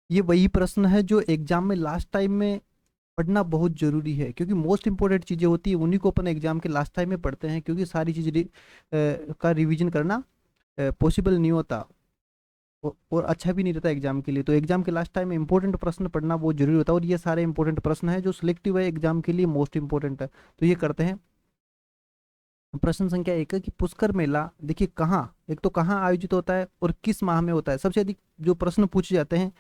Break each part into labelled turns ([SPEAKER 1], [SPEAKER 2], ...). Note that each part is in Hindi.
[SPEAKER 1] ये वही प्रश्न है जो एग्जाम में लास्ट टाइम में पढ़ना बहुत जरूरी है, क्योंकि मोस्ट इंपॉर्टेंट चीजें होती है उन्हीं को अपन एग्जाम के लास्ट टाइम में पढ़ते हैं, क्योंकि सारी चीज का रिवीजन करना पॉसिबल नहीं होता और अच्छा भी नहीं रहता एग्जाम के लिए। तो एग्जाम के लास्ट टाइम में इंपॉर्टेंट प्रश्न पढ़ना बहुत जरूरी होता है, और ये सारे इंपॉर्टेंट प्रश्न है जो सिलेक्टिव है एग्जाम के लिए मोस्ट इंपॉर्टेंट है। तो ये करते हैं। प्रश्न संख्या एक है कि पुष्कर मेला देखिए कहाँ, एक तो कहाँ आयोजित होता है और किस माह में होता है। सबसे अधिक जो प्रश्न पूछे जाते हैं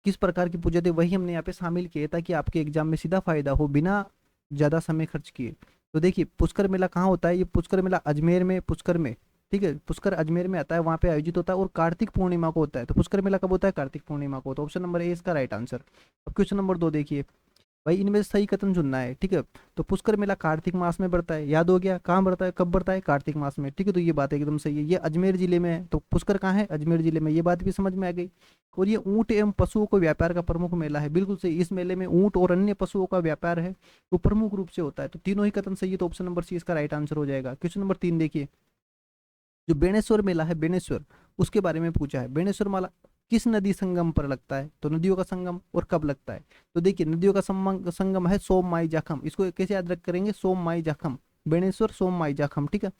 [SPEAKER 1] किस प्रकार की पूछे जाते हैं वही हमने यहाँ पे शामिल किए ताकि आपके एग्जाम में सीधा फायदा हो बिना ज्यादा समय खर्च किए। तो देखिए पुष्कर मेला कहाँ होता है, ये पुष्कर मेला अजमेर में, पुष्कर में, ठीक है, पुष्कर अजमेर में आता है, वहां पे आयोजित होता है और कार्तिक पूर्णिमा को होता है। तो पुष्कर मेला कब होता है, कार्तिक पूर्णिमा को। तो ऑप्शन नंबर ए इसका राइट आंसर। अब क्वेश्चन नंबर 2 देखिए, भाई इनमें से सही कथन चुनना है, ठीक है। तो पुष्कर मेला कार्तिक मास में बढ़ता है, याद हो गया, कहाँ बढ़ता है, कब बढ़ता है, कार्तिक मास में, ठीक है। तो ये बात एकदम सही है, ये अजमेर जिले में है, तो पुष्कर कहाँ है, अजमेर जिले में, ये बात भी समझ में आ गई। और ये ऊंट एवं पशुओं को व्यापार का प्रमुख मेला है, बिल्कुल सही, इस मेले में ऊंट और अन्य पशुओं का व्यापार है वो प्रमुख रूप से होता है। तो तीनों ही कथन सही है, तो ऑप्शन नंबर सी इसका राइट आंसर हो जाएगा। क्वेश्चन नंबर 3 देखिए, जो बेणेश्वर मेला है, बेणेश्वर, उसके बारे में पूछा है। बेणेश्वर मेला किस नदी संगम पर लगता है, तो नदियों का संगम, और कब लगता है। तो देखिए नदियों का संगम है सोम माई जाखम, इसको कैसे याद रख करेंगे, सोम माई जाखम, बेणेश्वर सोम माई जाखम, ठीक है।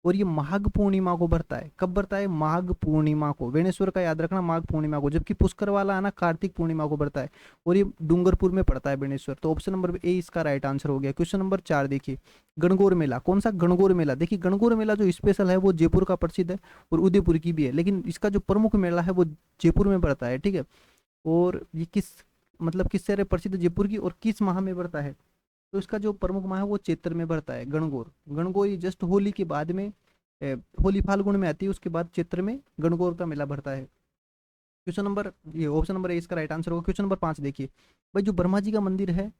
[SPEAKER 1] और ये माघ पूर्णिमा को भरता है, कब भरता है, माघ पूर्णिमा को। बेणेश्वर का याद रखना माघ पूर्णिमा को, जबकि पुष्कर वाला है ना कार्तिक पूर्णिमा को भरता है, और ये डूंगरपुर में पड़ता है बेणेश्वर। तो ऑप्शन नंबर ए इसका राइट आंसर हो गया। क्वेश्चन नंबर 4 देखिए, गणगौर मेला, कौन सा गणगौर मेला। देखिए गणगौर मेला जो स्पेशल है वो जयपुर का प्रसिद्ध है और उदयपुर की भी है, लेकिन इसका जो प्रमुख मेला है वो जयपुर में पड़ता है, ठीक है। और ये किस, मतलब किस शहर में प्रसिद्ध, जयपुर की, और किस माह में पड़ता है। तो इसका जो प्रमुख माह है वो चैत्र में पड़ता है, गणगौर। गणगौर ये जस्ट होली के बाद में, होली फाल्गुन में आती है, उसके बाद चैत्र में गणगौर का मेला भरता है। क्वेश्चन नंबर, ये ऑप्शन नंबर ए इसका राइट आंसर होगा। क्वेश्चन नंबर 5 देखिए, भाई जो ब्रह्मा जी का मंदिर है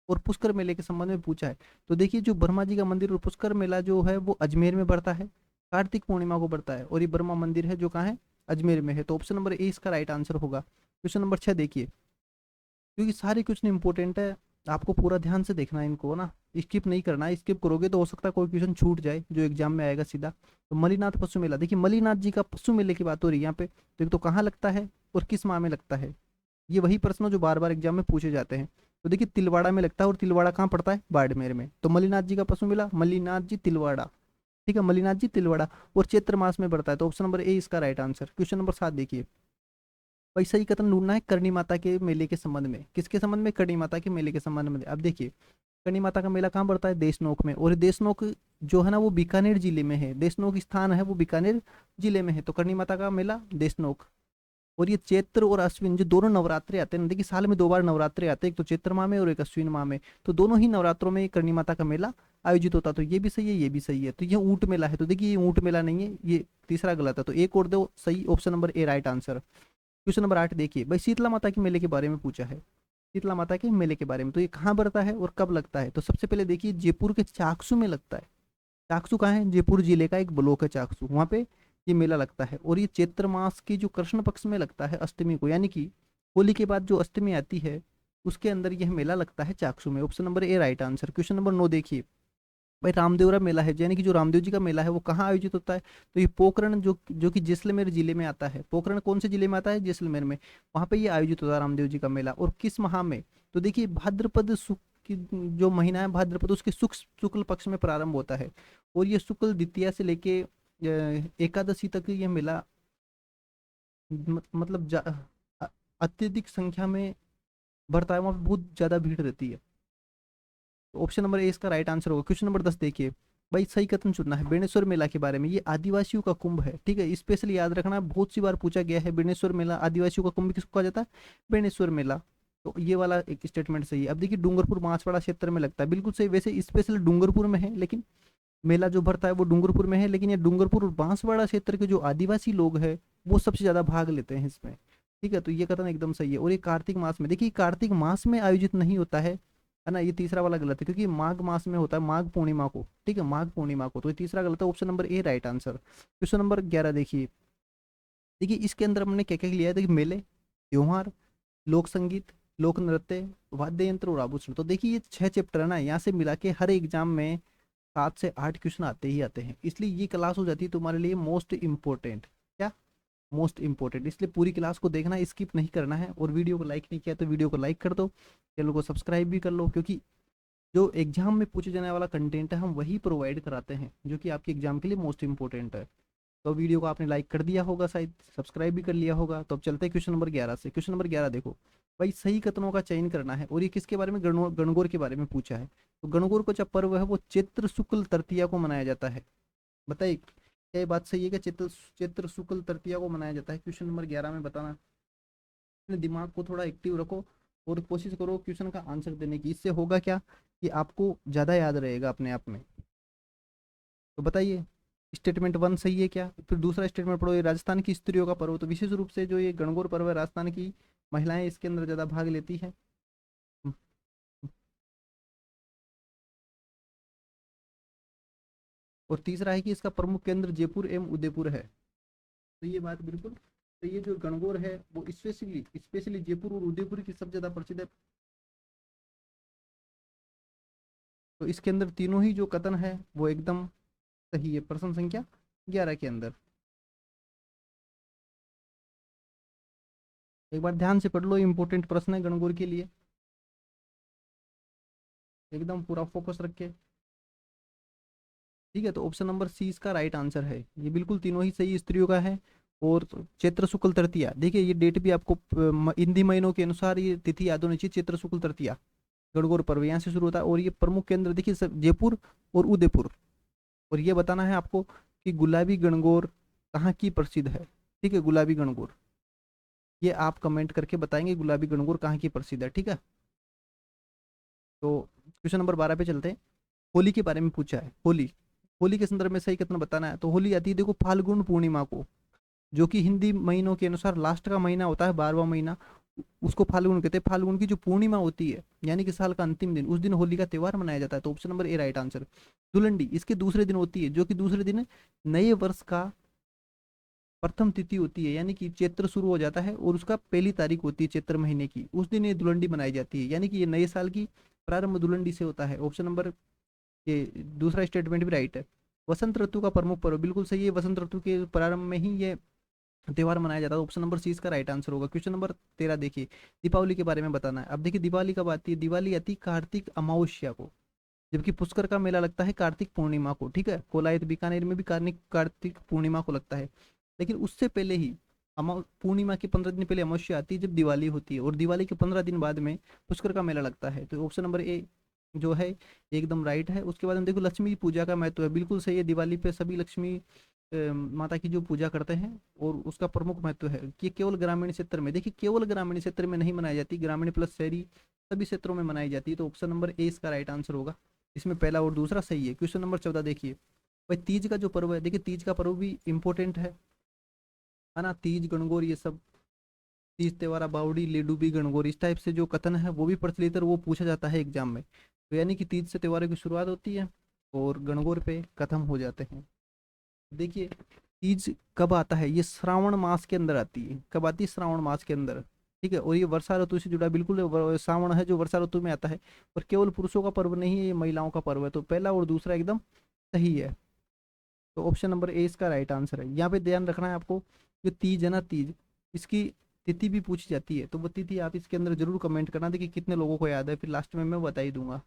[SPEAKER 1] और पुष्कर मेले के संबंध में पूछा है। तो देखिए जो ब्रह्मा जी का मंदिर और पुष्कर मेला जो है वो अजमेर में पड़ता है, कार्तिक पूर्णिमा को पड़ता है, और ये ब्रह्मा मंदिर है जो कहाँ है, अजमेर में है। तो ऑप्शन नंबर ए इसका राइट आंसर होगा। क्वेश्चन नंबर 6 देखिए, क्योंकि सारे क्वेश्चन इंपॉर्टेंट है, आपको पूरा ध्यान से देखना है इनको ना, स्किप नहीं करना है, स्किप करोगे तो हो सकता है कोई क्वेश्चन छूट जाए जो एग्जाम में आएगा सीधा। तो मलिनाथ पशु मेला, देखिए मलिनाथ जी का पशु मेले की बात हो रही है यहाँ पे, तो एक तो कहाँ लगता है और किस माह में लगता है। ये वही प्रश्न जो बार बार एग्जाम में पूछे जाते हैं। तो देखिए तिलवाड़ा में लगता है, और तिलवाड़ा कहाँ पड़ता है, बाड़मेर में। तो मलिनाथ जी का पशु मेला, मलिनाथ जी तिलवाड़ा, ठीक है, मलिनाथ जी तिलवाड़ा, और चैत्र मास में पड़ता है। तो ऑप्शन नंबर ए इसका राइट आंसर। क्वेश्चन नंबर 7 देखिए, भाई सही कथन ढूंढना है करणी माता के मेले के संबंध में, किसके संबंध में, करणी माता के मेले के संबंध में। अब देखिए करणी माता का मेला कहाँ पड़ता है, देशनोक में, और देशनोक जो है ना वो बीकानेर जिले में है, देशनोक स्थान है वो बीकानेर जिले में है। तो करणी माता का मेला देशनोक। और ये चैत्र और अश्विन जो दोनों नवरात्रे आते हैं ना, देखिए साल में 2 बार नवरात्रे आते हैं, एक तो चैत्र माह में और एक अश्विन माह में, तो दोनों ही नवरात्रों में करणी माता का मेला आयोजित होता है। तो ये भी सही है, ये भी सही है। तो ये ऊंट मेला है, तो देखिए ये ऊंट मेला नहीं है, ये तीसरा गलत है, तो एक और दो सही, option number A right answer. Question number 8 देखिए, भाई शीतला माता के मेले के बारे में पूछा है, शीतला माता के मेले के बारे में, तो ये कहाँ बढ़ता है और कब लगता है। तो सबसे पहले देखिए जयपुर के चाकसू में लगता है। चाकसू कहाँ है, जयपुर जिले का एक ब्लॉक है चाकसू, वहाँ पे ये मेला लगता है। और ये चैत्र मास की जो कृष्ण पक्ष में लगता है अष्टमी को, यानी कि होली के बाद जो अष्टमी आती है उसके अंदर यह मेला लगता है चाकसू में। Option number A right answer. Question number 9 देखिए, भाई रामदेवरा मेला है, यानी कि जो रामदेव जी का मेला है वो कहाँ आयोजित होता है। तो ये पोखरण जो कि जैसलमेर जिले में आता है, पोखरण कौन से जिले में आता है, जैसलमेर में, वहां पे ये आयोजित होता है रामदेव जी का मेला। और किस माह में, तो देखिए भाद्रपद शुक्ल की जो महीना है भाद्रपद, उसके शुक्ल पक्ष में प्रारंभ होता है, और ये शुक्ल द्वितीया से लेके एकादशी तक ये मेला मतलब अ- अत्यधिक संख्या में बढ़ता है, वहाँ पे बहुत ज्यादा भीड़ रहती है। ऑप्शन नंबर ए इसका राइट आंसर होगा। क्वेश्चन नंबर 10 देखिए, भाई सही कथन चुनना है बेणेश्वर मेला के बारे में, ये आदिवासियों का कुंभ है, ठीक है, स्पेशली याद रखना, बहुत सी बार पूछा गया है बेणेश्वर मेला आदिवासियों का कुंभ किसको कहा जाता है, बेणेश्वर मेला। तो ये वाला एक स्टेटमेंट सही है। अब देखिए डूंगरपुर माछवाड़ा क्षेत्र में लगता है, बिल्कुल सही, वैसे स्पेशल डूंगरपुर में है, लेकिन मेला जो भरता है वो डूंगरपुर में है, लेकिन ये डूंगरपुर और बांसवाड़ा क्षेत्र के जो आदिवासी लोग हैं वो सबसे ज्यादा भाग लेते हैं इसमें, ठीक है। तो ये कथन एकदम सही है। और ये कार्तिक मास में, देखिए कार्तिक मास में आयोजित नहीं होता है ना, ये तीसरा वाला गलत है, क्योंकि माघ मास में होता है, माघ पूर्णिमा को, ठीक है, माघ पूर्णिमा को। तो ये तीसरा गलत है, option number A right answer. Question number 11 देखिए, देखिए इसके अंदर हमने क्या क्या लिया है, देखिए मेले, त्योहार, लोक संगीत, लोक नृत्य, वाद्य यंत्र और आभूषण। तो देखिए ये 6 चैप्टर है ना, यहाँ से मिला के हर एग्जाम में 7 से 8 क्वेश्चन आते ही आते हैं, इसलिए ये क्लास हो जाती है तुम्हारे लिए मोस्ट इंपॉर्टेंट। क्या मोस्ट इंपॉर्टेंट, इसलिए पूरी क्लास को देखना, स्किप नहीं करना है। और वीडियो को लाइक नहीं किया तो वीडियो को लाइक कर दो, चैनल को सब्सक्राइब भी कर लो, क्योंकि जो एग्जाम में पूछे जाने वाला कंटेंट है हम वही प्रोवाइड कराते हैं जो कि आपके एग्जाम के लिए मोस्ट इंपॉर्टेंट है। तो वीडियो को आपने लाइक कर दिया होगा, शायद सब्सक्राइब भी कर लिया होगा। तो अब चलते हैं क्वेश्चन नंबर 11 से। क्वेश्चन नंबर 11 देखो भाई, सही कथनों का चयन करना है, और ये किसके बारे में, गणगौर के बारे में पूछा है। तो गणगौर का जो पर्व है वो चैत्र शुक्ल तृतीया को मनाया जाता है। बताइए क्या ये बात सही है कि चैत्र चैत्र शुक्ल तृतीया को मनाया जाता है? क्वेश्चन नंबर 11 में बताना। अपने दिमाग को थोड़ा एक्टिव रखो और कोशिश करो क्वेश्चन का आंसर देने की। इससे होगा क्या कि आपको ज़्यादा याद रहेगा अपने आप में। तो बताइए स्टेटमेंट वन सही है क्या? फिर दूसरा स्टेटमेंट पढ़ो, ये राजस्थान की स्त्रियों का पर्व। तो विशेष रूप से जो ये गणगौर पर्व है, राजस्थान की महिलाएं इसके अंदर ज़्यादा भाग लेती हैं। और तीसरा है कि इसका प्रमुख केंद्र जयपुर एवं उदयपुर है। तो ये बात बिल्कुल, तो ये जो गणगौर है वो स्पेशली स्पेशली जयपुर और उदयपुर की सब ज़्यादा प्रसिद्ध है। तो इसके अंदर तीनों ही जो कथन है वो एकदम सही है, प्रश्न संख्या 11 के अंदर। एक बार ध्यान से पढ़ लो, इंपॉर्टेंट प्रश्न है गणगौर के लिए, एकदम पूरा फोकस रख के। ठीक है, तो ऑप्शन नंबर सी इसका राइट आंसर है। ये बिल्कुल तीनों ही सही स्त्रियों का है। और चैत्र शुक्ल तृतीया, देखिए ये डेट भी आपको हिंदी महीनों के अनुसार ये तिथि याद होनी चाहिए। चैत्र शुक्ल तृतीया गणगौर पर्व यहाँ से शुरू होता है। और ये प्रमुख केंद्र देखिए सब जयपुर और उदयपुर। और ये बताना है आपको कि गुलाबी गणगौर कहाँ की प्रसिद्ध है। ठीक है, गुलाबी गणगौर, ये आप कमेंट करके बताएंगे गुलाबी गणगौर कहाँ की प्रसिद्ध है। ठीक है, तो क्वेश्चन नंबर 12 पे चलते हैं। होली के बारे में पूछा है। होली, होली के संदर्भ में सही कितना बताना है। तो होली आती है देखो फाल्गुन पूर्णिमा को, जो कि हिंदी महीनों के अनुसार लास्ट का महीना होता है, 12वां महीना, उसको फाल्गुन कहते हैं। फाल्गुन की जो पूर्णिमा होती है यानी कि साल का अंतिम दिन, उस दिन होली का त्यौहार मनाया जाता है। तो option number A right answer. Dhulandi इसके दूसरे दिन होती है, जो कि दूसरे दिन नए वर्ष का प्रथम तिथि होती है, यानी कि चैत्र शुरू हो जाता है और उसका पहली तारीख होती है चैत्र महीने की, उस दिन ये धुलंडी मनाई जाती है। यानी कि ये नए साल की प्रारंभ धुलंडी से होता है। ऑप्शन नंबर, ये दूसरा स्टेटमेंट भी राइट है। वसंत ऋतु का प्रमुख पर्व, बिल्कुल सही है, वसंत ऋतु के प्रारंभ में ही ये त्योहार मनाया जाता है। ऑप्शन नंबर सी इसका राइट आंसर होगा। क्वेश्चन नंबर 13 देखिए, दीपावली के बारे में बताना है। अब देखिए दिवाली कब आती है। दिवाली आती है कार्तिक अमावस्या को, जबकि पुष्कर का मेला लगता है कार्तिक पूर्णिमा को। ठीक है, कोलायत बीकानेर में भी कार्तिक पूर्णिमा को लगता है। लेकिन उससे पहले ही पूर्णिमा के 15 दिन पहले अमावस्या आती है जब दिवाली होती है, और दिवाली के 15 दिन बाद में पुष्कर का मेला लगता है। तो ऑप्शन नंबर ए जो है एकदम राइट है। उसके बाद हम देखो लक्ष्मी पूजा का महत्व है, बिल्कुल सही है। दिवाली पे सभी लक्ष्मी माता की जो पूजा करते हैं और उसका प्रमुख महत्व है कि केवल ग्रामीण क्षेत्र में, देखिए केवल ग्रामीण क्षेत्र में नहीं मनाई जाती, ग्रामीण प्लस शहरी सभी क्षेत्रों में मनाई जाती है। तो ऑप्शन नंबर ए इसका राइट आंसर होगा। इसमें पहला और दूसरा सही है। क्वेश्चन नंबर 14 देखिए भाई, तीज का जो पर्व है, देखिए तीज का पर्व भी इंपॉर्टेंट है ना। तीज गणगौर ये सब, तीज त्योहारा बावड़ी लेडू भी गणगौर, इस टाइप से जो कथन है वो भी प्रचलित है, वो पूछा जाता है एग्जाम में। तो यानी कि तीज से त्योहारों की शुरुआत होती है और गणगौर पे खत्म हो जाते हैं। देखिए तीज कब आता है, ये श्रावण मास के अंदर आती है। कब आती है? श्रावण मास के अंदर। ठीक है, और ये वर्षा ऋतु से जुड़ा बिल्कुल श्रावण है जो वर्षा ऋतु में आता है। और केवल पुरुषों का पर्व नहीं है, ये महिलाओं का पर्व है। तो पहला और दूसरा एकदम सही है। तो ऑप्शन नंबर ए इसका राइट आंसर है। यहाँ पे ध्यान रखना है आपको, जो तीज है ना, तीज, इसकी तिथि भी पूछी जाती है। तो वो तिथि आप इसके अंदर जरूर कमेंट करना, देखिए कितने लोगों को याद है, फिर लास्ट में मैं बता ही दूंगा।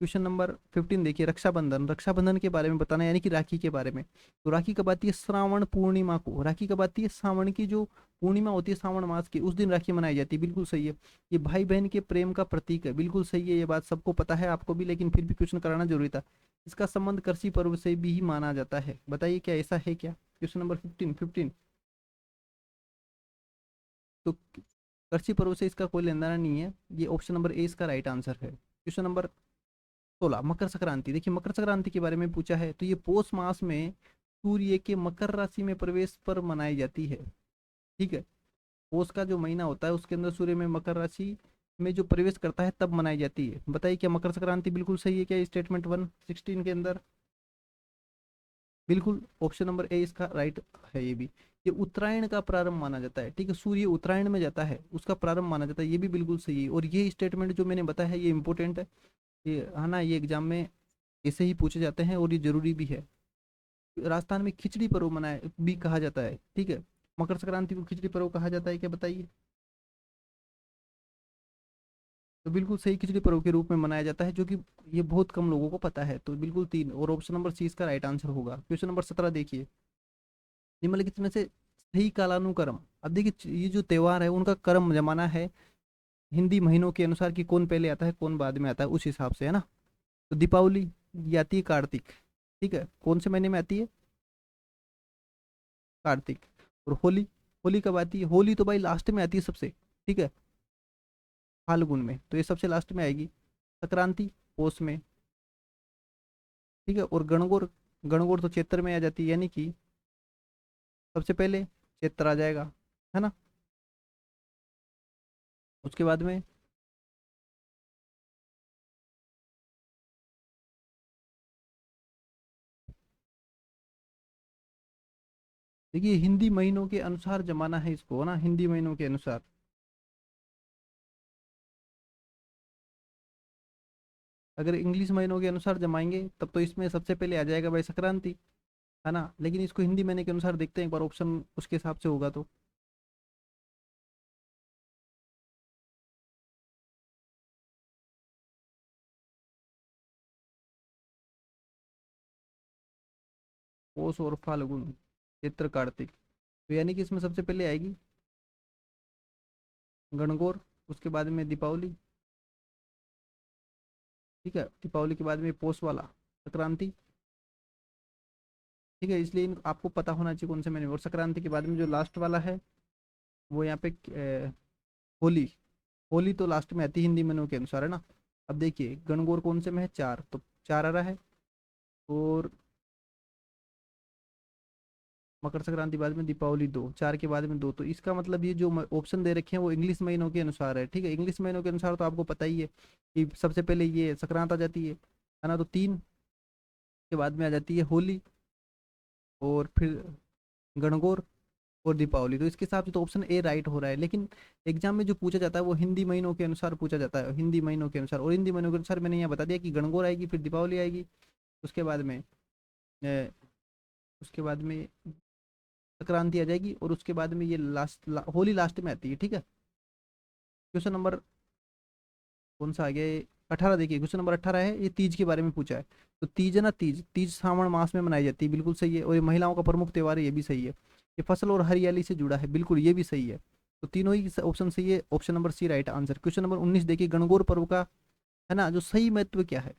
[SPEAKER 1] क्वेश्चन नंबर 15 देखिए, रक्षाबंधन, रक्षाबंधन के बारे में बताना है, यानी कि राखी के बारे में। तो राखी कब आती है? श्रावण पूर्णिमा को। राखी कब आती है? श्रावण की जो पूर्णिमा होती है श्रावण मास की, उस दिन राखी मनाई जाती है, बिल्कुल सही है। ये भाई बहन के प्रेम का प्रतीक है, बिल्कुल सही है। ये बात सबको पता है, आपको भी, लेकिन फिर भी क्वेश्चन कराना जरूरी था। इसका संबंध कृषि पर्व से भी ही माना जाता है। बताइए क्या ऐसा है क्या? क्वेश्चन नंबर 15 तो कृषि पर्व से इसका कोई लेना देना नहीं है। ये ऑप्शन नंबर ए इसका राइट आंसर है। क्वेश्चन नंबर 16 मकर संक्रांति, देखिए मकर संक्रांति के बारे में पूछा है। तो ये पौष मास में सूर्य के मकर राशि में प्रवेश पर मनाई जाती है। ठीक है, पौष का जो महीना होता है उसके अंदर सूर्य में मकर राशि में जो प्रवेश करता है तब मनाई जाती है। बताइए क्या मकर संक्रांति बिल्कुल सही है क्या स्टेटमेंट 116 के अंदर? बिल्कुल ऑप्शन नंबर ए इसका राइट है। ये उत्तरायण का प्रारंभ माना जाता है। ठीक है, सूर्य उत्तरायण में जाता है, उसका प्रारंभ माना जाता है, ये भी बिल्कुल सही है। और ये स्टेटमेंट जो मैंने बताया है ये इंपॉर्टेंट है, ये है ना, ये एग्जाम में ऐसे ही पूछे जाते हैं और ये जरूरी भी है। राजस्थान में खिचड़ी पर्व मनाए भी कहा जाता है। ठीक है, मकर संक्रांति को खिचड़ी पर्व कहा जाता है क्या, बताइए। तो बिल्कुल सही, खिचड़ी पर्व के रूप में मनाया जाता है, जो कि ये बहुत कम लोगों को पता है। तो बिल्कुल तीन, और ऑप्शन नंबर सी इसका राइट आंसर होगा। क्वेश्चन नंबर 17 देखिए, निम्नलिखित में से सही कालानुक्रम। अब देखिए ये जो त्योहार है उनका क्रम जमाना है हिंदी महीनों के अनुसार, कि कौन पहले आता है कौन बाद में आता है, उस हिसाब से है ना। तो दीपावली ये आती है कार्तिक, ठीक है, कौन से महीने में आती है, कार्तिक। और होली, होली कब आती है, होली तो भाई लास्ट में आती है सबसे, ठीक है, फाल्गुन में, तो ये सबसे लास्ट में आएगी। संक्रांति पोष में, ठीक है। और गणगौर, गणगौर तो चैत्र में आ जाती है, यानी कि सबसे पहले चैत्र आ जाएगा, है ना। उसके बाद में देखिए हिंदी महीनों के अनुसार जमाना है इसको, है ना, हिंदी महीनों के अनुसार। अगर इंग्लिश महीनों के अनुसार जमाएंगे तब तो इसमें सबसे पहले आ जाएगा भाई संक्रांति, है ना। लेकिन इसको हिंदी महीने के अनुसार देखते हैं एक बार, ऑप्शन उसके हिसाब से होगा तो। पौष और फाल्गुन, चैत्र कार्तिक, तो यानी कि इसमें सबसे पहले आएगी गणगौर, उसके बाद में दीपावली, ठीक है, दीपावली के बाद में पौष वाला संक्रांति, ठीक है। इसलिए आपको पता होना चाहिए कौन से महीने में। और संक्रांति के बाद में जो लास्ट वाला है वो यहाँ पे होली, होली तो लास्ट में आती है हिंदी महीनों के अनुसार, है ना। अब देखिए गणगौर कौन से में है, चार, तो चार आ रहा है। और मकर संक्रांति बाद में दीपावली दो, चार के बाद में दो, तो इसका मतलब ये जो ऑप्शन दे रखे हैं वो इंग्लिश महीनों के अनुसार है, ठीक है। इंग्लिश महीनों के अनुसार तो आपको पता ही है कि सबसे पहले ये संक्रांत आ जाती है ना, तो तीन के बाद में आ जाती है होली, और फिर गणगौर और दीपावली। तो इसके हिसाब से तो ऑप्शन ए राइट हो रहा है। लेकिन एग्जाम में जो पूछा जाता है वो हिंदी महीनों के अनुसार पूछा जाता है, हिंदी महीनों के अनुसार। और हिंदी महीनों के अनुसार मैंने यहाँ बता दिया कि गणगौर आएगी, फिर दीपावली आएगी, उसके बाद में अ, उसके बाद में संक्रांति आ जाएगी, और उसके बाद में ये होली लास्ट में आती है, ठीक है। क्वेश्चन नंबर कौन सा आ गया ये, 18 देखिए, क्वेश्चन नंबर 18 है, ये तीज के बारे में पूछा है। तो तीज है ना, तीज, तीज श्रावण मास में मनाई जाती है, बिल्कुल सही है। और ये महिलाओं का प्रमुख त्योहार है, ये भी सही है। ये फसल और हरियाली से जुड़ा है, बिल्कुल ये भी सही है। तो तीनों ही ऑप्शन सही है, option number C right answer. Question number 19 देखिए, गणगौर पर्व का, है ना, जो सही महत्व क्या है,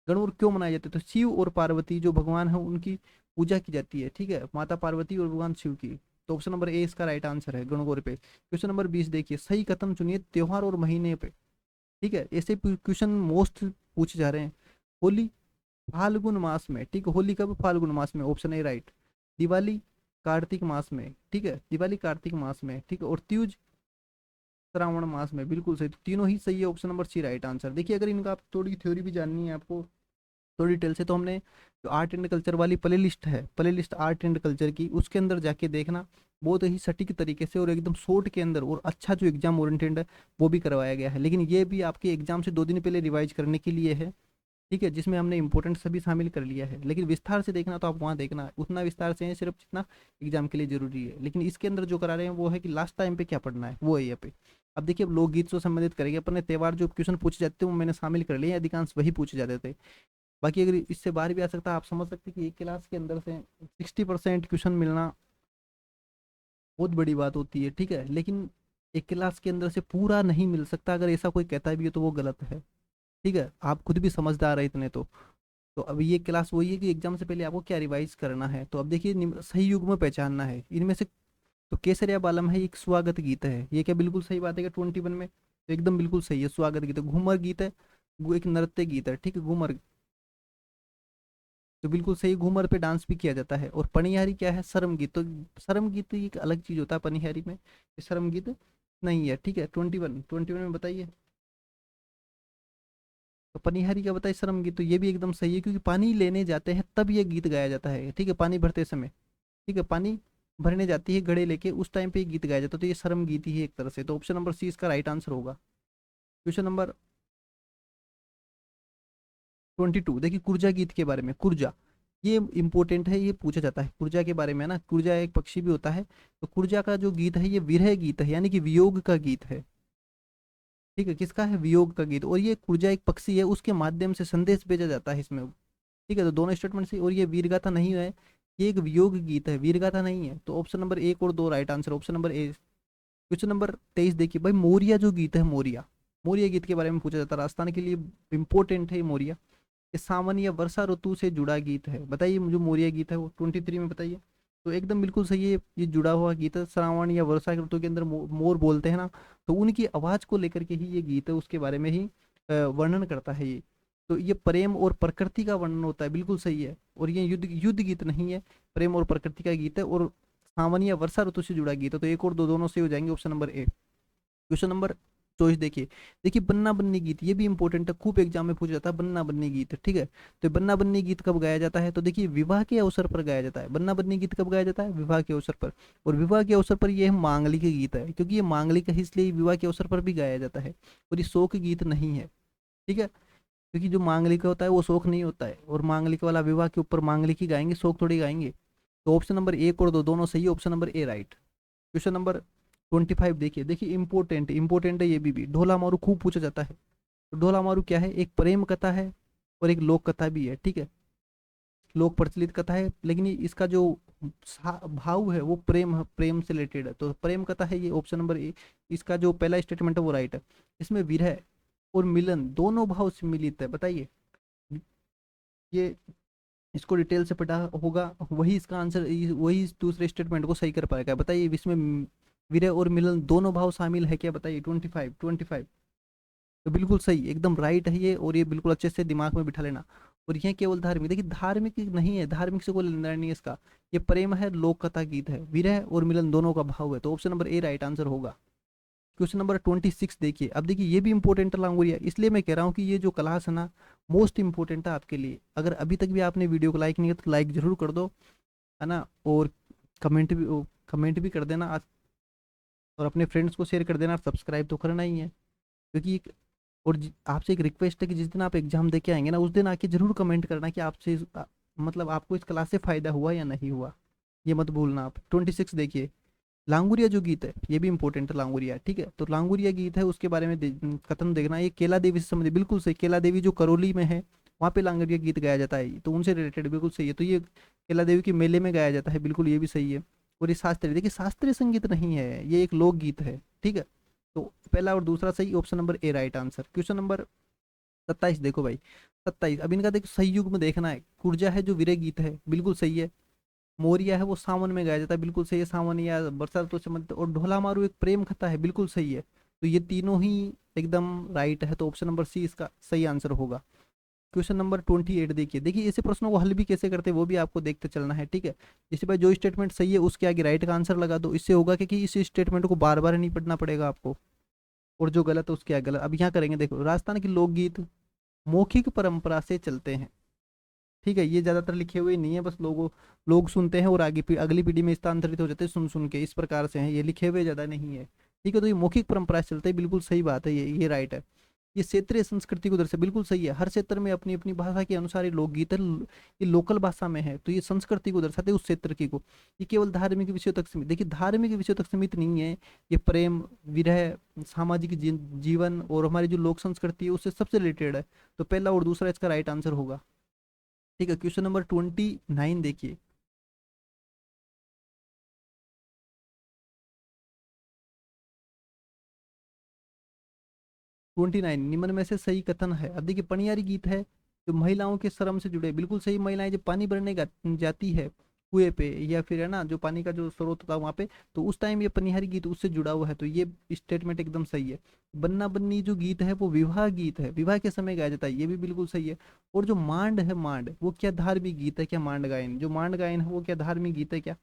[SPEAKER 1] गणगौर क्यों मनाए जाते हैं। तो शिव और पार्वती जो भगवान है उनकी पूजा की जाती है, ठीक है, माता पार्वती और भगवान शिव की। तो ऑप्शन नंबर ए इसका राइट आंसर है गणगौर पे। क्वेश्चन नंबर 20 देखिए, सही कथन चुनिए त्योहार और महीने पे, ठीक है। ऐसे क्वेश्चन मोस्ट पूछे जा रहे हैं। होली फाल्गुन मास में, ठीक है, होली कब, फाल्गुन मास में, option A right. Diwali Kartik मास में, ठीक है, दिवाली कार्तिक मास में, ठीक है। और तीज श्रावण मास में, बिल्कुल सही। तो तीनों ही सही है, option number C right answer. देखिए अगर इनका आप थोड़ी थ्योरी भी जाननी है आपको थोड़ी डिटेल से, तो हमने जो आर्ट एंड कल्चर वाली प्ले लिस्ट है, play list art and culture की, उसके अंदर जाके देखना, बहुत ही सटीक तरीके से और एकदम शॉर्ट के अंदर, और अच्छा जो एग्जाम ओरिएंटेड है वो भी करवाया गया है। लेकिन ये भी आपके एग्जाम से 2 दिन पहले रिवाइज करने के लिए है, ठीक है, जिसमें हमने इंपॉर्टेंट सभी शामिल कर लिया है। लेकिन विस्तार से देखना तो आप वहाँ देखना, उतना विस्तार से है सिर्फ जितना एग्जाम के लिए जरूरी है। लेकिन इसके अंदर जो करा रहे हैं वो है कि लास्ट टाइम पे क्या पढ़ना है, वो है यहाँ पे। अब देखिए अब लोकगीत से संबंधित करेंगे अपने त्योहार, जो क्वेश्चन पूछे जाते हैं वो मैंने शामिल कर लिए, अधिकांश वही पूछे जाते थे। बाकी अगर इससे बाहर भी आ सकता है, आप समझ सकते हैं कि एक क्लास के अंदर से 60% क्वेश्चन मिलना बहुत बड़ी बात होती है, ठीक है। लेकिन एक क्लास के अंदर से पूरा नहीं मिल सकता, अगर ऐसा कोई कहता भी है तो वो गलत है, ठीक है। आप खुद भी समझदार है इतने तो अब ये क्लास वही है कि एग्जाम से पहले आपको क्या रिवाइज करना है। तो अब देखिए सही युग में पहचानना है इनमें से। तो केसरिया बालम है, एक स्वागत गीत है, ये क्या बिल्कुल सही बात है कि 21 में, तो एकदम बिल्कुल सही है, स्वागत गीत है। घूमर गीत है, वो एक नृत्य गीत है, ठीक है, घूमर, तो बिल्कुल सही, घूमर पे डांस भी किया जाता है। और पनिहारी क्या है, शर्म गीत। तो शर्म गीत एक अलग चीज होता है पनिहारी में, ये शर्म गीत नहीं है, ठीक है। 21 में बताइए, तो पनिहारी का बताइए शर्म गीत, तो ये भी एकदम सही है, क्योंकि पानी लेने जाते हैं तब ये गीत गाया जाता है, ठीक है, पानी भरते समय, ठीक है, पानी भरने जाती है घड़े लेके, उस टाइम पे ये गीत गाया जाता है, तो ये शर्म गीत ही है एक तरह से। तो ऑप्शन नंबर सी इसका राइट आंसर होगा। क्वेश्चन नंबर 22 देखिए, कुर्जा गीत के बारे में। कुर्जा ये इम्पोर्टेंट है, ये पूछा जाता है कुर्जा के बारे में ना। कुर्जा एक पक्षी भी होता है, तो कुर्जा का जो गीत है ये विरह गीत है, यानी कि वियोग का गीत है। ठीक है, किसका है? वियोग का गीत। और ये कुर्जा एक पक्षी है, उसके माध्यम से संदेश भेजा जाता है इसमें। ठीक है, तो दोनों स्टेटमेंट से। और ये वीरगाथा नहीं है, ये एक वियोग गीत है, वीरगाथा नहीं है। तो ऑप्शन नंबर 1 और 2 right answer, option number A. Question number 23 देखिए भाई, मोरिया जो गीत है, मोरिया, मोरिया गीत के बारे में पूछा जाता है, राजस्थान के लिए इंपॉर्टेंट है ये मोरिया। ये सावन या वर्षा ऋतु से जुड़ा गीत है। बताइए जो मोरिया गीत है वो 23 में बताइए। तो एकदम बिल्कुल सही है, ये जुड़ा हुआ गीत है। श्रावण या वर्षा ऋतु के अंदर मोर बोलते हैं ना, तो उनकी आवाज को लेकर के ही ये गीत है, उसके बारे में ही वर्णन करता है ये। तो ये प्रेम और प्रकृति का वर्णन होता है, बिल्कुल सही है। और ये युद्ध युद्ध गीत नहीं है, प्रेम और प्रकृति का गीत है, और सावन या वर्षा ऋतु से जुड़ा गीत है। तो एक और दो दोनों से हो जाएंगे, option number A. Question number 24 देखिए। देखिए बन्ना बन्नी गीत, ये भी इंपॉर्टेंट है, खूब एग्जाम में पूछा जाता है बन्ना बन्नी गीत। ठीक है, तो बन्ना बन्नी गीत कब गाया जाता है? तो देखिए विवाह के अवसर पर गाया जाता है। बन्ना बन्नी गीत कब गाया जाता है? विवाह के अवसर पर। और विवाह के अवसर पर ये मांगलिक गीत है, क्योंकि ये मांगलिक है इसलिए विवाह के अवसर पर भी गाया जाता है, और ये शोक गीत नहीं है। ठीक है, क्योंकि जो मांगलिक होता है वो शोक नहीं होता है, और मांगलिक वाला विवाह के ऊपर मांगलिक ही गाएंगे, शोक थोड़ी गाएंगे। तो ऑप्शन नंबर 1 और 2 दोनों सही है, option number A right. Question number 25 देखिए। देखिए इंपॉर्टेंट इंपॉर्टेंट है ये भी ढोला मारू खूब पूछा जाता है। तो ढोला मारू क्या है? एक प्रेम कथा है और एक लोक कथा भी है। ठीक है, लोक प्रचलित कथा है, लेकिन इसका जो भाव है वो प्रेम से रिलेटेड है, तो प्रेम कथा है ये, ऑप्शन नंबर ए। इसका जो पहला स्टेटमेंट है वो राइट है। इसमें विरह और मिलन दोनों भाव सम्मिलित है। बताइए, ये इसको डिटेल से पढ़ा होगा वही इसका आंसर, वही इस दूसरे स्टेटमेंट को सही कर पाएगा। बताइए इसमें विरह और मिलन दोनों भाव शामिल है क्या? बताइए 25 तो बिल्कुल सही, एकदम राइट है ये, और ये बिल्कुल अच्छे से दिमाग में बिठा लेना। और ये केवल धार्मिक, देखिए धार्मिक नहीं है, धार्मिक से कोई लेना नहीं है इसका। ये प्रेम है, लोक कथा गीत है, विरह और मिलन दोनों का भाव है, तो option number A right answer होगा। क्वेश्चन नंबर 26 देखिए। अब देखिए ये भी इंपॉर्टेंट है लांगुरिया, इसलिए मैं कह रहा हूँ कि ये जो क्लास है ना मोस्ट इंपॉर्टेंट है आपके लिए। अगर अभी तक भी आपने वीडियो को लाइक नहीं किया तो लाइक जरूर कर दो, है ना। और कमेंट भी कर देना और अपने फ्रेंड्स को शेयर कर देना। सब्सक्राइब तो करना ही है, क्योंकि और आपसे एक रिक्वेस्ट है कि जिस दिन आप एग्जाम दे के आएंगे ना, उस दिन आके जरूर कमेंट करना कि आपसे मतलब आपको इस क्लास से फायदा हुआ या नहीं हुआ, ये मत भूलना आप। 26 देखिए। लांगुरिया जो गीत है ये भी इंपॉर्टेंट है, लांगुरिया। ठीक है, तो लांगुरिया गीत है, उसके बारे में कथन देखना। ये केला देवी से संबंधित, बिल्कुल सही। केला देवी जो करौली में है वहाँ पे लांगुरिया गीत गाया जाता है, तो उनसे रिलेटेड बिल्कुल सही है। तो ये केला देवी के मेले में गाया जाता है, बिल्कुल ये भी सही है। और ये शास्त्रीय, देखिए शास्त्रीय संगीत नहीं है, ये एक लोकगीत है। ठीक है, तो पहला और दूसरा सही, option number A right answer. Question number 27 देखो भाई। 27 अब इनका देखो सही युग में देखना है। कुर्जा है जो विरह गीत है, बिल्कुल सही है। मोरिया है वो सावन में गाया जाता है, बिल्कुल सही है, सावन या बरसात तो संबंधित। और ढोला मारू एक प्रेम कथा है, बिल्कुल सही है। तो ये तीनों ही एकदम राइट है, तो ऑप्शन नंबर सी इसका सही आंसर होगा। क्वेश्चन नंबर 28 देखिए। देखिए ऐसे प्रश्नों को हल भी कैसे करते हैं वो भी आपको देखते चलना है। ठीक है, जैसे भाई जो स्टेटमेंट सही है उसके आगे राइट का आंसर लगा दो, इससे होगा कि इस स्टेटमेंट को बार बार नहीं पढ़ना पड़ेगा आपको। और जो गलत है उसके आगे गलत। अब यहाँ करेंगे, देखो राजस्थान के लोकगीत मौखिक परंपरा से चलते हैं। ठीक है, ये ज्यादातर लिखे हुए नहीं है, बस लोग सुनते हैं और अगली पीढ़ी में स्थानांतरित हो जाते हैं सुन सुन के, इस प्रकार से हैं, ये लिखे हुए ज्यादा नहीं है। ठीक है, तो ये मौखिक परंपरा से चलते हैं, बिल्कुल सही बात है, ये राइट है। ये क्षेत्रीय संस्कृति को दर्शा, बिल्कुल सही है। हर क्षेत्र में अपनी अपनी भाषा के अनुसार ये लोकगीत है, ये लोकल भाषा में है, तो ये संस्कृति को दर्शाते हैं उस क्षेत्र की को। ये केवल धार्मिक विषयों तक सीमित, देखिए धार्मिक विषयों तक सीमित नहीं है। ये प्रेम, विरह, सामाजिक जीवन और हमारी जो लोक संस्कृति है उससे सबसे रिलेटेड है। तो पहला और दूसरा इसका राइट आंसर होगा। ठीक है, क्वेश्चन नंबर 29 देखिए। 29 निम्न में से सही कथन है। अब देखिए पनियारी गीत है जो महिलाओं के श्रम से जुड़े, बिल्कुल सही। महिलाएं जब पानी भरने जाती है कुएं पे, या फिर है ना जो पानी का जो स्रोत होता है वहां पे, तो उस टाइम ये पनियारी गीत उससे जुड़ा हुआ है, तो ये स्टेटमेंट एकदम सही है। बन्ना बन्नी जो गीत है वो विवाह गीत है, विवाह के समय गाया जाता है, ये भी बिल्कुल सही है। और जो मांड है, मांड वो क्या धार्मिक गीत है क्या? मांड गायन, जो मांड गायन है वो क्या धार्मिक गीत है क्या?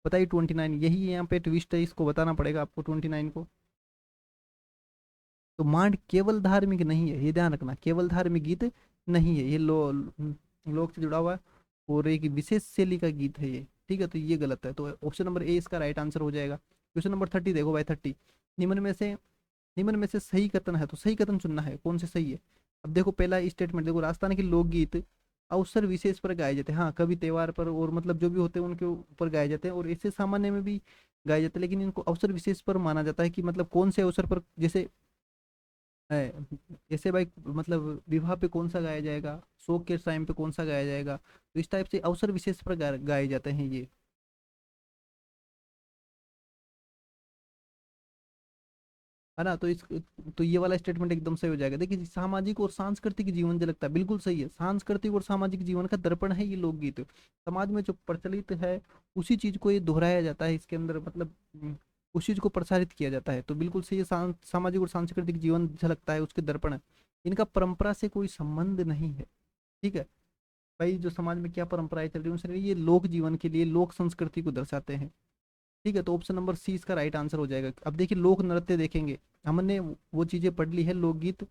[SPEAKER 1] बताइए 29, यही यहाँ पे ट्विस्ट है, इसको बताना पड़ेगा आपको 29 को। तो मांड केवल धार्मिक नहीं है, ये ध्यान रखना, केवल धार्मिक गीत नहीं है ये, लोक से जुड़ा हुआ है और एक विशेष शैली का गीत है ये। ठीक है, तो ये गलत है, तो ऑप्शन नंबर ए इसका राइट आंसर हो जाएगा। क्वेश्चन नंबर 30 देखो भाई। 30 निम्न में से निम्न में से सही कथन है, तो सही कथन चुनना है, कौन से सही है। अब देखो पहला स्टेटमेंट देखो, राजस्थान के लोकगीत अवसर विशेष पर गाए जाते हैं। हाँ, कभी त्योहार पर और मतलब जो भी होते हैं उनके ऊपर गाए जाते हैं, और ऐसे सामान्य में भी गाए जाते हैं, लेकिन इनको अवसर विशेष पर माना जाता है कि मतलब कौन से अवसर पर, जैसे है, जैसे भाई मतलब विवाह पे कौन सा गाया जाएगा, शोक के टाइम पे कौन सा गाया जाएगा, तो इस टाइप से अवसर विशेष पर गाए जाते हैं ये। है ना। तो ये वाला स्टेटमेंट एकदम सही हो जाएगा। देखिए, सामाजिक और सांस्कृतिक जीवन झलकता है, बिल्कुल सही है। सांस्कृतिक और सामाजिक जीवन का दर्पण है ये लोकगीत। समाज में जो प्रचलित है उसी चीज को ये दोहराया जाता है इसके अंदर, मतलब उस चीज को प्रसारित किया जाता है। तो बिल्कुल सही है, सामाजिक और सांस्कृतिक जीवन झलकता है उसके दर्पण है। इनका परंपरा से कोई संबंध नहीं है। ठीक है भाई, जो समाज में क्या परंपराएं चल रही है उनसे, ये लोक जीवन के लिए, लोक संस्कृति को दर्शाते हैं। ठीक है, तो ऑप्शन नंबर सी इसका राइट आंसर हो जाएगा। अब देखिए, लोक नृत्य देखेंगे, हमने वो चीजें पढ़ ली है, लोकगीत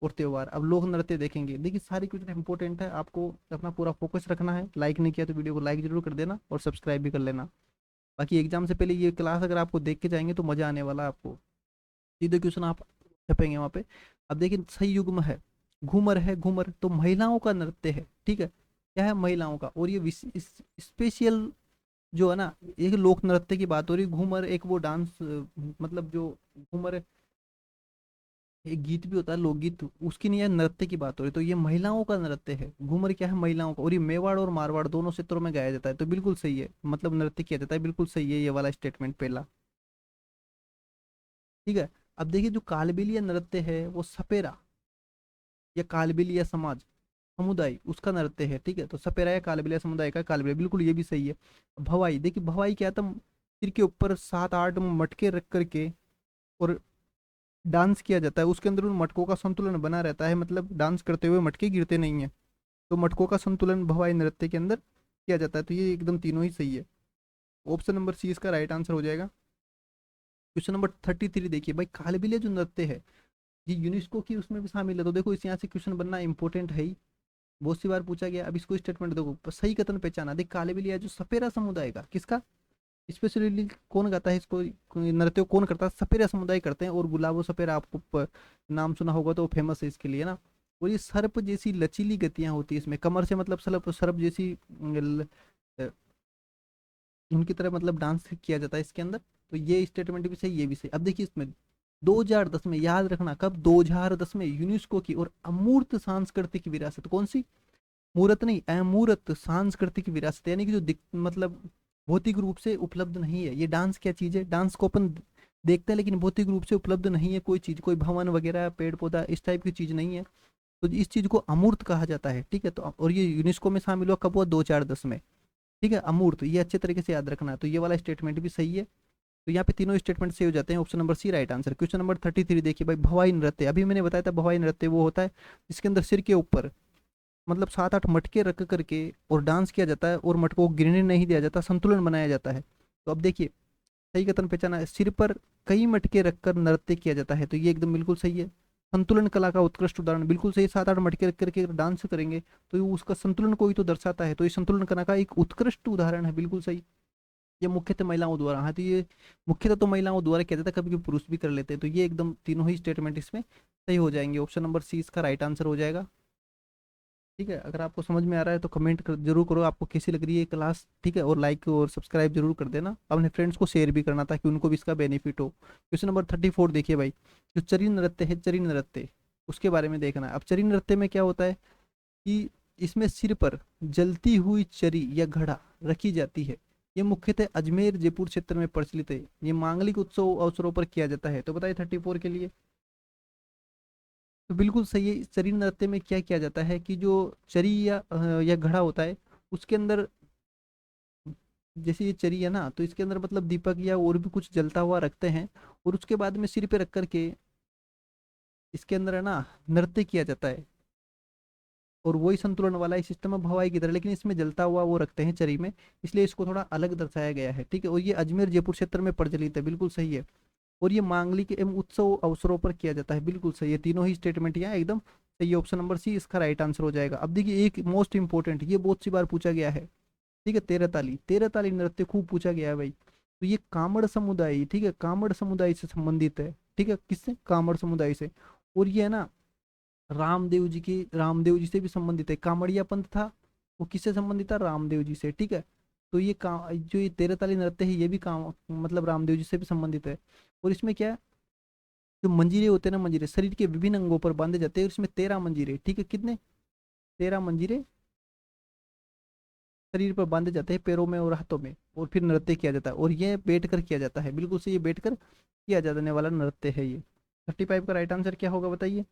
[SPEAKER 1] और त्योहार। अब लोक नृत्य देखेंगे। देखिए, सारी कुछ इंपॉर्टेंट है, आपको अपना पूरा फोकस रखना है। लाइक नहीं किया तो वीडियो को लाइक जरूर कर देना और सब्सक्राइब भी कर लेना। बाकी एग्जाम से पहले ये क्लास अगर आपको देख के जाएंगे तो मजा आने वाला है आपको। सीधे क्वेश्चन आप छपेंगे वहाँ पे। अब देखिए, सही युग्म है, घूमर है। घूमर तो महिलाओं का नृत्य है। ठीक है, क्या है, महिलाओं का। और ये स्पेशल जो है ना, एक लोक नृत्य की बात हो रही, घूमर एक वो डांस, मतलब जो घूमर एक गीत भी होता है लोकगीत, उसकी नहीं है, नृत्य की बात हो रही। तो ये महिलाओं का नृत्य है, घूमर क्या है, महिलाओं का। और ये मेवाड़ और मारवाड़ दोनों क्षेत्रों में गाया जाता है, तो बिल्कुल सही है, मतलब नृत्य किया जाता है, बिल्कुल सही है ये वाला स्टेटमेंट पहला। ठीक है, अब देखिए, जो कालबेलिया नृत्य है वो सपेरा या कालबेलिया समाज समुदाय उसका नृत्य है। ठीक है, तो सपेरा या कालबेलिया समुदाय का कालबेलिया, बिल्कुल ये भी सही है। भवाई, देखिए भवाई क्या था, सिर के ऊपर 7-8 मटके रख करके और डांस किया जाता है, उसके अंदर उन मटकों का संतुलन बना रहता है, मतलब डांस करते हुए मटके गिरते नहीं है। तो मटकों का संतुलन भवाई नृत्य के अंदर किया जाता है। तो ये एकदम तीनों ही सही है। ऑप्शन नंबर सी इसका राइट आंसर हो जाएगा। क्वेश्चन नंबर 33 देखिए भाई, कालबेलिया जो नृत्य है ये यूनेस्को की उसमें भी शामिल है। तो देखो, इस यहाँ से क्वेश्चन बनना इंपॉर्टेंट है ही, बहुत सी बार पूछा गया। अब इसको स्टेटमेंट देखो, सही कथन पहचाना। देख, कालबेलिया जो सपेरा समुदाय का, किसका, स्पेशली कौन गाता है इसको, नृत्य कौन करता है, सपेरा समुदाय करते हैं। और गुलाबो सपेरा आपको नाम सुना होगा तो फेमस है इसके लिए ना। और ये सर्प जैसी लचीली गतियां होती है इसमें, कमर से मतलब सर्प सर्प जैसी अ, उनकी तरह मतलब डांस किया जाता है इसके अंदर। तो ये स्टेटमेंट भी सही, ये भी सही। अब देखिए, इसमें 2010 में, याद रखना कब, 2010 में यूनेस्को की और अमूर्त सांस्कृतिक विरासत, कौन सी, मूर्त नहीं, अमूर्त सांस्कृतिक विरासत, यानी कि जो मतलब भौतिक रूप से उपलब्ध नहीं है। ये डांस क्या चीज है, डांस को अपन देखते हैं लेकिन भौतिक रूप से उपलब्ध नहीं है कोई चीज, कोई भवन वगैरह पेड़ पौधा इस टाइप की चीज नहीं है। तो इस चीज को अमूर्त कहा जाता है। ठीक है, तो और ये यूनेस्को में शामिल हुआ कब हुआ, 2010 में। ठीक है, अमूर्त, ये अच्छे तरीके से याद रखना है। तो ये वाला स्टेटमेंट भी सही है। तो यहाँ पे तीनों स्टेटमेंट सही हो जाते हैं, option number C right answer. Question number 33 देखिए भाई, भवाई नृत्य, अभी मैंने बताया था भवाई नृत्य वो होता है जिसके अंदर सिर के ऊपर मतलब 7-8 मटके रख करके और डांस किया जाता है, और मटकों को गिरने नहीं दिया जाता, संतुलन बनाया जाता है। तो अब देखिए, सही कथन पहचाना है, सिर पर कई मटके रखकर नृत्य किया जाता है, तो ये एकदम बिल्कुल सही है। संतुलन कला का उत्कृष्ट उदाहरण, बिल्कुल सही। 7-8 मटके रख करके डांस करेंगे तो ये उसका संतुलन को ही तो दर्शाता है, तो ये संतुलन कला का एक उत्कृष्ट उदाहरण है, बिल्कुल सही। ये मुख्यतः महिलाओं द्वारा, हाँ, तो ये मुख्यतः तो महिलाओं द्वारा किया जाता है, कभी कभी पुरुष भी कर लेते हैं। तो ये एकदम तीनों ही स्टेटमेंट इसमें सही हो जाएंगे, ऑप्शन नंबर सी इसका राइट आंसर हो जाएगा। ठीक है, अगर आपको समझ में आ रहा है तो कमेंट जरूर करो, आपको कैसी लग रही है क्लास। ठीक है, और लाइक और सब्सक्राइब जरूर कर देना, अपने फ्रेंड्स को शेयर भी करना ताकि उनको भी इसका बेनिफिट हो। क्वेश्चन नंबर 34 देखिए भाई, जो चरी नृत्य है, चरी नृत्य उसके बारे में देखना है। अब चरी नृत्य में क्या होता है कि इसमें सिर पर जलती हुई चरी या घड़ा रखी जाती है। ये मुख्यतः अजमेर जयपुर क्षेत्र में प्रचलित है। ये मांगलिक उत्सव अवसरों पर किया जाता है। तो बताइए 34 के लिए। तो बिल्कुल सही है, चरी नृत्य में क्या किया जाता है कि जो चरी या घड़ा होता है उसके अंदर, जैसे ये चरी है ना, तो इसके अंदर मतलब दीपक या और भी कुछ जलता हुआ रखते हैं, और उसके बाद में सिर पे रख करके इसके अंदर है ना नृत्य किया जाता है। और वही संतुलन वाला ही सिस्टम है भवाई की तरह, लेकिन इसमें जलता हुआ वो रखते हैं चरी में, इसलिए इसको थोड़ा अलग दर्शाया गया है। ठीक है, और ये अजमेर जयपुर क्षेत्र में प्रचलित है, बिल्कुल सही है। और ये मांगलिक एवं उत्सव अवसरों पर किया जाता है, बिल्कुल सही है। तीनों ही स्टेटमेंट यहाँ एकदम सही है, ऑप्शन नंबर सी इसका राइट आंसर हो जाएगा। अब देखिए, एक मोस्ट इंपॉर्टेंट, ये बहुत सी बार पूछा गया है। ठीक है, तेरह ताली, तेरह ताली नृत्य खूब पूछा गया है भाई। तो ये कामड़ समुदाय, ठीक है, कामड़ समुदाय से संबंधित है। ठीक है, किससे, कामड़ समुदाय से। और ये है ना रामदेव जी से भी संबंधित है, कामड़िया पंथ था वो किससे संबंधित था, रामदेव जी से, ठीक है। तो ये काम जो ये 13 ताली नृत्य है ये भी काम मतलब रामदेव जी से भी संबंधित है। और इसमें क्या है, जो मंजीरे होते हैं ना, मंजीरे शरीर के विभिन्न अंगों पर बांधे जाते हैं, और इसमें 13 मंजीरे, ठीक है, कितने, 13 मंजीरे शरीर पर बांधे जाते हैं, पैरों में और हाथों में, और फिर नृत्य किया जाता है, और ये बैठ कर किया जाता है, बिल्कुल से ये बैठ कर किया जाने वाला नृत्य है ये। 35 का राइट आंसर क्या होगा बताइए,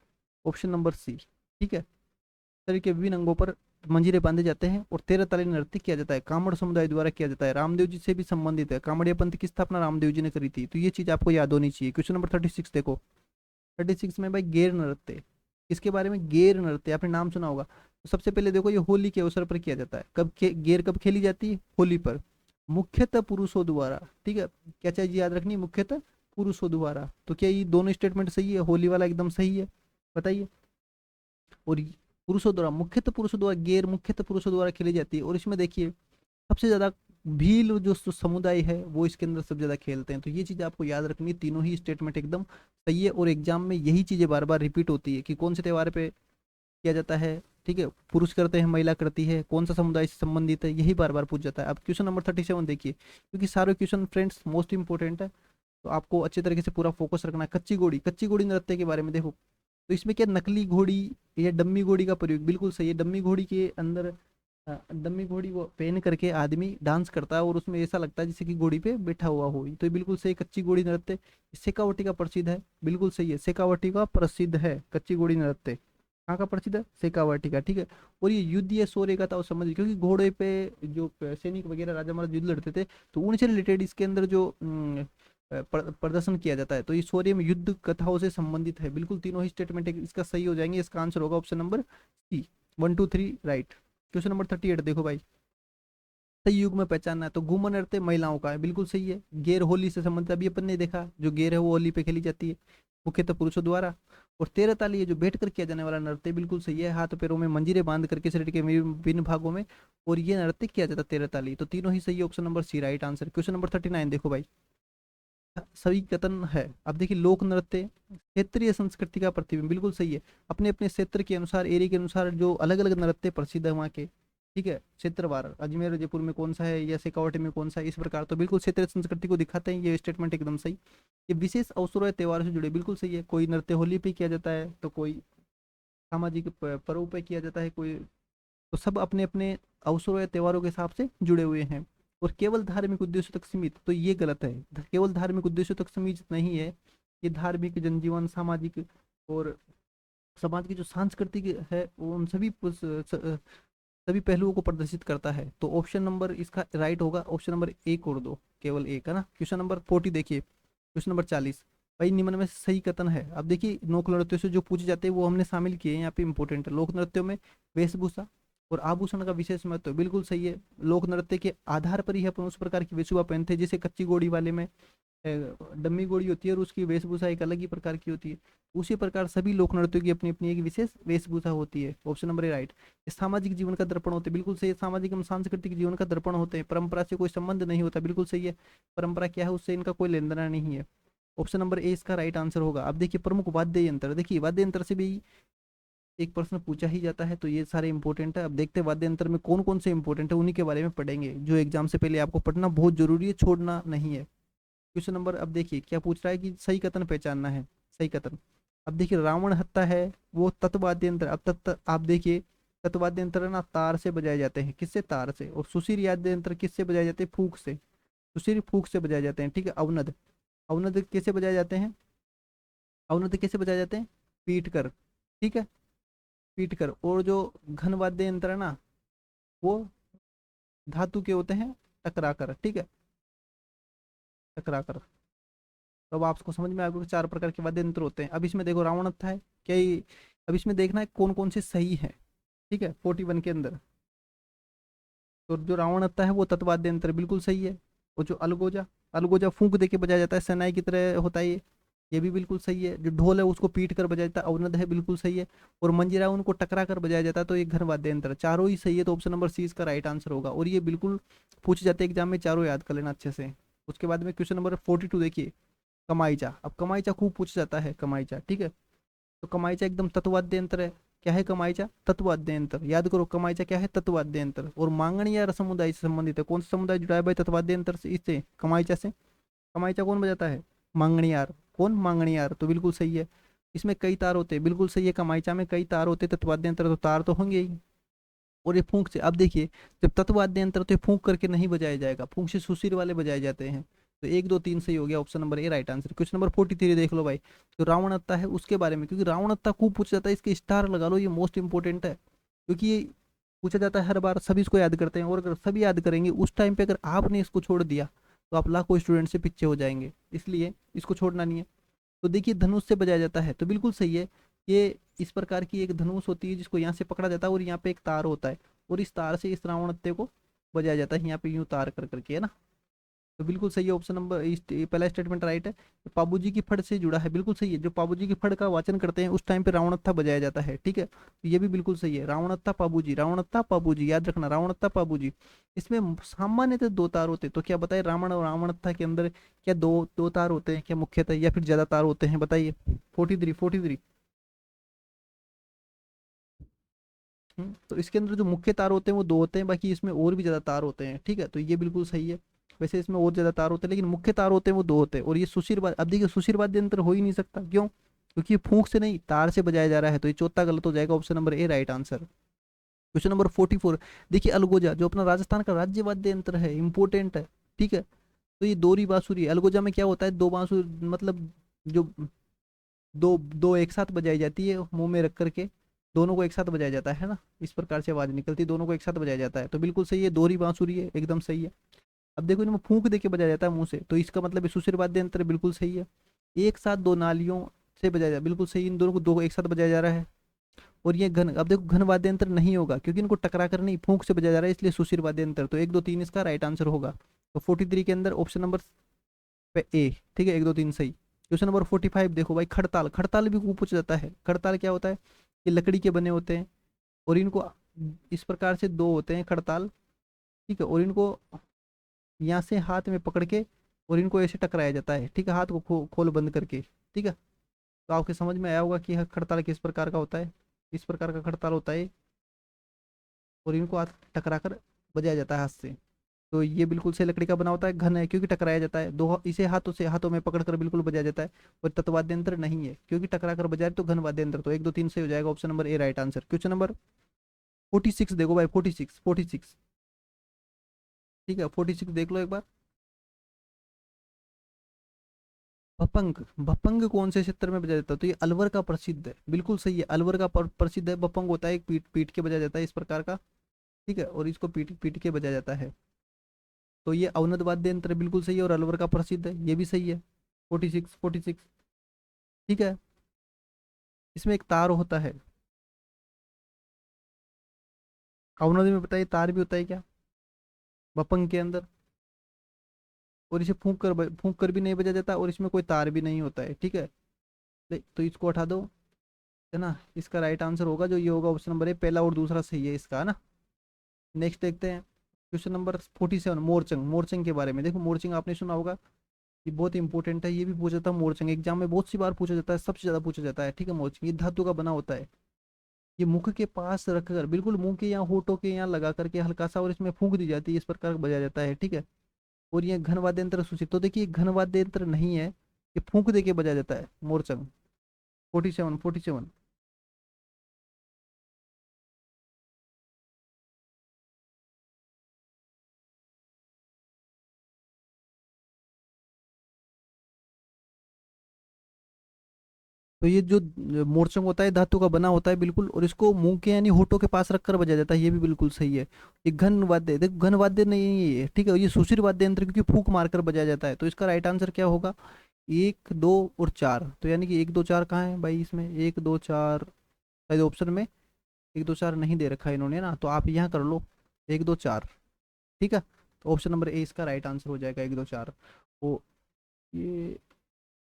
[SPEAKER 1] ऑप्शन नंबर सी, ठीक है। शरीर के विभिन्न अंगों पर मंजीरे बांधे जाते हैं और 13 ताली नृत्य किया जाता है, कामड़ समुदाय द्वारा किया जाता है, रामदेव जी से भी संबंधित है, कामड़िया पंथ की स्थापना रामदेव जी ने करी थी, तो ये चीज आपको याद होनी चाहिए। क्वेश्चन नंबर 36 देखो, 36 में भाई गेर नृत्य, इसके बारे में, गेर नृत्य आपने नाम सुना होगा। तो सबसे पहले देखो ये होली के अवसर पर किया जाता है, गेर कब खेली जाती है, होली पर, मुख्यतः पुरुषों द्वारा, ठीक है। क्या चीज याद रखनी, मुख्यतः पुरुषों द्वारा। तो क्या ये दोनों स्टेटमेंट सही है, होली वाला एकदम सही है, बताइए। और पुरुषों द्वारा, मुख्यतः पुरुषों द्वारा, गेर मुख्यतः पुरुषों द्वारा खेली जाती है, और इसमें देखिए सबसे ज्यादा भील जो समुदाय है वो इसके अंदर सबसे ज्यादा खेलते हैं, तो ये चीज आपको याद रखनी है, तीनों ही स्टेटमेंट एकदम सही है। और एग्जाम में यही चीजें बार बार रिपीट होती है कि कौन से त्योहार पे किया जाता है, ठीक है, पुरुष करते हैं, महिला करती है, कौन सा समुदाय से संबंधित है, यही बार बार पूछ जाता है। अब क्वेश्चन नंबर 37 देखिए, क्योंकि सारे क्वेश्चन फ्रेंड्स मोस्ट इंपॉर्टेंट है, तो आपको अच्छे तरीके से पूरा फोकस रखना है। कच्ची घोड़ी नृत्य के बारे में देखो, तो इसमें क्या नकली घोड़ी या डम्मी घोड़ी का प्रयोग, बिल्कुल सही है, डम्मी घोड़ी के अंदर डम्मी घोड़ी वो पहन करके आदमी डांस करता है, और उसमें ऐसा लगता है जैसे कि घोड़ी पे बैठा हुआ हो, तो ये बिल्कुल सही, कच्ची घोड़ी नृत्य शेखावटी का प्रसिद्ध है, बिल्कुल सही है, शेखावटी का प्रसिद्ध है कच्ची घोड़ी नृत्य, कहाँ का प्रसिद्ध है, शेखावटी का, ठीक है। और ये युद्ध या शौर्य का था उस समझ, क्योंकि घोड़े पे जो सैनिक वगैरह राजा महाराज युद्ध लड़ते थे, तो उनसे रिलेटेड इसके अंदर जो प्रदर्शन किया जाता है, तो ये शौर्य में युद्ध कथाओं से संबंधित है, बिल्कुल तीनों ही स्टेटमेंट इसका सही हो जाएंगे। इसका आंसर होगा option number C, 1 2 3 right. Question number 38 देखो भाई, सही युग में पहचानना है, तो घूमर नृत्य महिलाओं का है, बिल्कुल सही है। गेर होली से संबंधित, अभी अपन ने देखा, जो गेर है वो होली पे खेली जाती है, मुख्यतः पुरुषों द्वारा। और 13 ताली है जो बैठ कर किया जाने वाला नृत्य, बिल्कुल सही है, हाथ पैरों में मंजीरे बांध करके शरीर के विभिन्न भागों में, और ये नृत्य किया जाता है 13 ताली, तो तीनों ही सही है, option number C right answer. Question number 39 देखो भाई, सही कथन है। अब देखिए, लोक नृत्य क्षेत्रीय संस्कृति का प्रतिबिंब, बिल्कुल सही है, अपने अपने क्षेत्र के अनुसार, एरिया के अनुसार जो अलग अलग नृत्य प्रसिद्ध है वहाँ के, ठीक है, क्षेत्रवार, अजमेर और जयपुर में कौन सा है, या शेखावाटी में कौन सा है, इस प्रकार, तो बिल्कुल क्षेत्रीय संस्कृति को दिखाते हैं, ये स्टेटमेंट एकदम सही। ये विशेष अवसरों या त्योहारों से जुड़े, बिल्कुल सही है, कोई नृत्य होली पे किया जाता है, तो कोई सामाजिक पर्व पे किया जाता है, कोई, तो सब अपने अपने अवसरों या त्योहारों के हिसाब से जुड़े हुए हैं। और केवल धार्मिक उद्देश्यों तक सीमित, तो ये गलत है, केवल धार्मिक उद्देश्यों तक सीमित नहीं है, ये धार्मिक, जनजीवन, सामाजिक, और समाज की जो सांस्कृतिक है वो उन सभी पहलुओं को प्रदर्शित करता है, तो ऑप्शन नंबर इसका राइट होगा, ऑप्शन नंबर एक और दो, केवल एक है ना। क्वेश्चन नंबर 40 देखिए, क्वेश्चन नंबर 40, भाई निम्न में से सही कथन है। अब देखिए, लोक नृत्यों से जो पूछे जाते हैं वो हमने शामिल किए हैं यहाँ पे, इंपॉर्टेंट है। लोक नृत्यों में वेशभूषा और आभूषण का विशेष महत्व, बिल्कुल सही है, लोक नृत्य के आधार पर ही अपन उस प्रकार की वेशभूषा पहनते हैं, जैसे कच्ची घोड़ी वाले में डम्मी घोड़ी होती है और उसकी वेशभूषा एक अलग ही प्रकार की होती है, उसी प्रकार सभी लोक नृत्यों की अपनी अपनी एक विशेष वेशभूषा होती है, ऑप्शन नंबर ए राइट। सामाजिक जीवन का दर्पण होते हैं, बिल्कुल सही है, सामाजिक एवं सांस्कृतिक जीवन का दर्पण होते हैं, परंपरा से कोई संबंध नहीं होता, बिल्कुल सही है, परंपरा क्या है उससे इनका कोई लेन देना नहीं है, ऑप्शन नंबर ए इसका राइट आंसर होगा। अब देखिए, प्रमुख वाद्य यंत्र, देखिए वाद्य यंत्र से भी एक प्रश्न पूछा ही जाता है, तो ये सारे इंपॉर्टेंट है। अब देखते हैं वाद्य यंत्र में कौन कौन से इंपॉर्टेंट है, उन्हीं के बारे में पढ़ेंगे, जो एग्जाम से पहले आपको पढ़ना बहुत जरूरी है, छोड़ना नहीं है। क्वेश्चन नंबर, अब देखिए क्या पूछ रहा है कि सही कथन पहचानना है, सही कथन। अब देखिए, रावण हत्ता है वो तत्वाद्य यंत्र, अब आप देखिए, तत्वाद्य यंत्र ना तार से बजाए जाते हैं, किससे, तार से, और सुशीर याद्य यंत्र किससे बजाए जाते हैं, फूक से, सुशीर फूक से बजाए जाते हैं, ठीक है। अवनद, अवनद कैसे बजाए जाते हैं, अवनद कैसे बजाए जाते हैं, पीट कर, ठीक है, पीट कर। और जो घन वाद्य यंत्र है ना, वो धातु के होते हैं, टकरा कर, ठीक है, टकरा कर। तो अब आपको समझ में आएगा कि 4 प्रकार के वाद्य यंत्र होते हैं। अब इसमें देखो, रावण हत्था है क्या अब इसमें देखना है कौन कौन से सही है, ठीक है, 41 के अंदर। तो जो रावण हत्था है वो तत्वाद्य यंत्र बिल्कुल सही है। और जो अलगोजा, अलगोजा फूंक देके बजाया जाता है, शहनाई की तरह होता है ये भी बिल्कुल सही है। जो ढोल है उसको पीट कर बजाया जाता है, अवनद है, बिल्कुल सही है। और मंजीरा उनको टकरा कर बजाया जाता है, तो ये घर वाद्य यंत्र, चारों ही सही है, तो ऑप्शन नंबर सी इसका राइट आंसर होगा। और ये बिल्कुल पूछे जाते हैं एग्जाम में, चारों याद कर लेना अच्छे से। उसके बाद में क्वेश्चन नंबर 42 देखिए, कमाईचा। अब कमाईचा खूब पूछा जाता है, कमाईचा, ठीक है, तो कमाईचा एकदम तत्वाद्य यंत्र है, क्या है कमाईचा? तत्वाद्यंतर। याद करो कमाईचा क्या है? तत्वाद्यंतर। और मांगणियार समुदाय से संबंधित है। कौन सा समुदाय जुड़ा है भाई तत्वाद्यंतर से? इससे, कमाईचा से। कमाईचा कौन बजाता है? मांगणियार। कौन? मांगणियार। तो बिल्कुल सही है। इसमें कई तार होते हैं, बिल्कुल सही है। कमाईचा में कई तार होते हैं, तत्वाद्यंतर तो तार तो होंगे ही। और ये फूंक से, अब देखिए जब तत्वाद्यंतर तो ये फूंक करके नहीं बजाया जाएगा, फूंक से सुशीर वाले बजाए जाते हैं। तो 1 2 3 सही हो गया, option number A right answer. Question number 43 देख लो भाई, तो रावणत्ता है उसके बारे में, क्योंकि रावणत्ता खूब पूछा जाता है, इसके स्टार लगा लो, ये मोस्ट इंपॉर्टेंट है। क्योंकि ये पूछा जाता है हर बार, सभी इसको याद करते हैं, और अगर सभी याद करेंगे उस टाइम पे, अगर आपने इसको छोड़ दिया तो आप लाखों स्टूडेंट से पीछे हो जाएंगे, इसलिए इसको छोड़ना नहीं है। तो देखिए धनुष से बजाया जाता है, तो बिल्कुल सही है। ये इस प्रकार की एक धनुष होती है जिसको यहाँ से पकड़ा जाता है, और यहाँ पे एक तार होता है, और इस तार से इस रावणत्ते को बजाया जाता है, यहाँ पे यूं तार कर करके, है ना। तो बिल्कुल सही है, ऑप्शन नंबर पहला स्टेटमेंट राइट है। तो पाबूजी की फड़ से जुड़ा है, बिल्कुल सही है। जो पाबूजी की फड़ का वाचन करते हैं उस टाइम पे रावणत्था बजाया जाता है, ठीक है। तो ये भी बिल्कुल सही है, रावणत्था पाबूजी, रावणत्था पाबूजी, याद रखना, रावणत्था पाबूजी। इसमें सामान्यतः दो तार होते हैं, तो क्या बताए, रावण और रावणत्था के अंदर क्या दो दो तार होते हैं क्या मुख्यतः, या फिर ज्यादा तार होते हैं, बताइए। 43 43। तो इसके अंदर जो मुख्य तार होते हैं वो दो होते हैं, बाकी इसमें और भी ज्यादा तार होते हैं, ठीक है। तो ये बिल्कुल सही है। वैसे इसमें और ज्यादा तार होते हैं, लेकिन मुख्य तार होते हैं वो दो होते हैं। और ये सुशीरवाद, अब देखिए सुशीरवाद्य यंत्र हो ही नहीं सकता, क्यों? क्योंकि ये फूंक से नहीं तार से बजाया जा रहा है, तो ये चौथा गलत हो जाएगा, option number A right answer. Question number 44, देखिए अलगोजा जो अपना राजस्थान का राज्य वाद्य यंत्र है, इंपॉर्टेंट है, ठीक है। तो ये दोहरी बांसुरी, अलगोजा में क्या होता है, दो बांसुरी, मतलब जो दो दो एक साथ बजाई जाती है मुंह में रख करके, दोनों को एक साथ बजाया जाता है ना, इस प्रकार से आवाज निकलती है, दोनों को एक साथ बजाया जाता है, तो बिल्कुल सही है, दोहरी बांसुरी है, एकदम सही है। अब देखो इनमें फूंक दे के बजाया जाता है मुंह से, तो इसका मतलब सुशीर वाद्य यंत्र बिल्कुल सही है। एक साथ दो नालियों से बजाया जाए, बिल्कुल सही, इन दोनों को दो एक साथ बजाया जा रहा है। और ये घन, अब देखो घन वाद्य यंत्र नहीं होगा, क्योंकि इनको टकरा कर नहीं, फूंक से बजाया जा रहा है, इसलिए सुशीर वाद्य यंत्र, तो 1 2 3 इसका राइट आंसर होगा। तो 43 के अंदर ऑप्शन नंबर पे ए, ठीक है, 1 2 3 सही। क्वेश्चन नंबर 45 देखो भाई, खड़ताल, खड़ताल भी पूछा जाता है। खड़ताल क्या होता है? ये लकड़ी के बने होते हैं, और इनको इस प्रकार से दो होते हैं खड़ताल, ठीक है, और इनको यहाँ से हाथ में पकड़ के, और इनको ऐसे टकराया जाता है, ठीक है, हाथ को खोल बंद करके, ठीक है। तो आपके समझ में आया होगा कि यह खड़ताल किस प्रकार का होता है, इस प्रकार का खड़ताल होता है, और इनको हाथ टकरा कर बजाया जाता है हाथ से। तो ये बिल्कुल से लकड़ी का बना होता है, घन है क्योंकि टकराया जाता है, दो इसे हाथों से, हाथों में पकड़कर बिल्कुल बजाया जाता है। और तत्वाद्य यंत्र नहीं है, क्योंकि टकरा कर बजाए तो घन वाद्य यंत्र, तो 1 2 3 से हो जाएगा, option number A right answer. Question number 46 देखो भाई, 46 ठीक है, 46 देख लो एक बार। भपंग, भपंग कौन से क्षेत्र में बजाया जाता है? तो ये अलवर का प्रसिद्ध है, बिल्कुल सही है, अलवर का प्रसिद्ध है। भपंग होता है एक पीट पीट के बजाया जाता है, इस प्रकार का, ठीक है, और इसको पीट पीट के बजाया जाता है। तो ये अवनद वाद्य यंत्र बिल्कुल सही है, और अलवर का प्रसिद्ध है, ये भी सही है। 46 ठीक है। इसमें एक तार होता है, अवनद में बताइए तार भी होता है क्या भपंग के अंदर? और इसे फूंक कर भी नहीं बजाया जाता, और इसमें कोई तार भी नहीं होता है, ठीक है। तो इसको हटा दो, है ना। इसका राइट आंसर होगा जो ये होगा, ऑप्शन नंबर ए, पहला और दूसरा सही है इसका, है ना। नेक्स्ट देखते हैं क्वेश्चन नंबर 47, मोरचंग, मोरचंग के बारे में देखो, मोरचंग आपने सुना होगा, ये बहुत इंपॉर्टेंट है, ये भी पूछा था मोरचंग एग्जाम में, बहुत सी बार पूछा जाता है, सबसे ज्यादा पूछा जाता है, ठीक है। मोरचंग ये धातु का बना होता है, ये मुख के पास रखकर, बिल्कुल मुंह के यहाँ, होठों के यहाँ लगा करके हल्का सा, और इसमें फूंक दी जाती है, इस प्रकार बजाया जाता है, ठीक है। और ये घन वाद्य यंत्र सूचित, तो देखिए घन वाद्य यंत्र नहीं है, ये फूंक दे के बजाया जाता है मोरचंग। 47 तो ये जो मोरचंग होता है धातु का बना होता है बिल्कुल, और इसको मुंह के यानी होठों के पास रखकर बजाया जाता है, ये भी बिल्कुल सही है। ये घन वाद्य, देखो घन वाद्य नहीं है ये, ठीक है, ये सुशीर वाद्य यंत्र, क्योंकि फूंक मारकर बजाया जाता है, तो इसका राइट आंसर क्या होगा? 1 2 और 4, तो यानी कि 1 2 4 कहाँ है भाई इसमें? 1 2 4 शायद ऑप्शन में 1 2 4 नहीं दे रखा है इन्होंने ना, तो आप यहाँ कर लो 1 2 4, ठीक है। तो ऑप्शन नंबर ए इसका राइट आंसर हो जाएगा, 1 2 4। वो ये,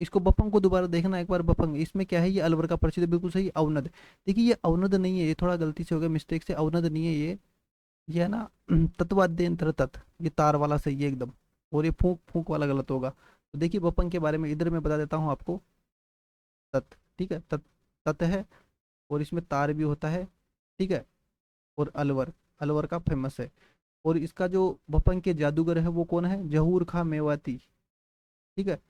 [SPEAKER 1] इसको बफंग को दोबारा देखना एक बार, बफंग इसमें क्या है, ये अलवर का प्रसिद्ध, बिल्कुल सही, अवनद। देखिए ये अवनद नहीं है, ये थोड़ा गलती से हो गया, मिस्टेक से, अवनद नहीं है ये है ना तत्वाद्य यंत्र तत्, ये तार वाला सही है एकदम, और ये फूंक फूंक वाला गलत होगा। तो देखिए बफंग के बारे में इधर मैं बता देता हूँ आपको, तत्, ठीक है, तत्, तत् है, और इसमें तार भी होता है, ठीक है। और अलवर, अलवर का फेमस है। और इसका जो बपंग के जादूगर है वो कौन है, जहूर खा मेवाती, ठीक है।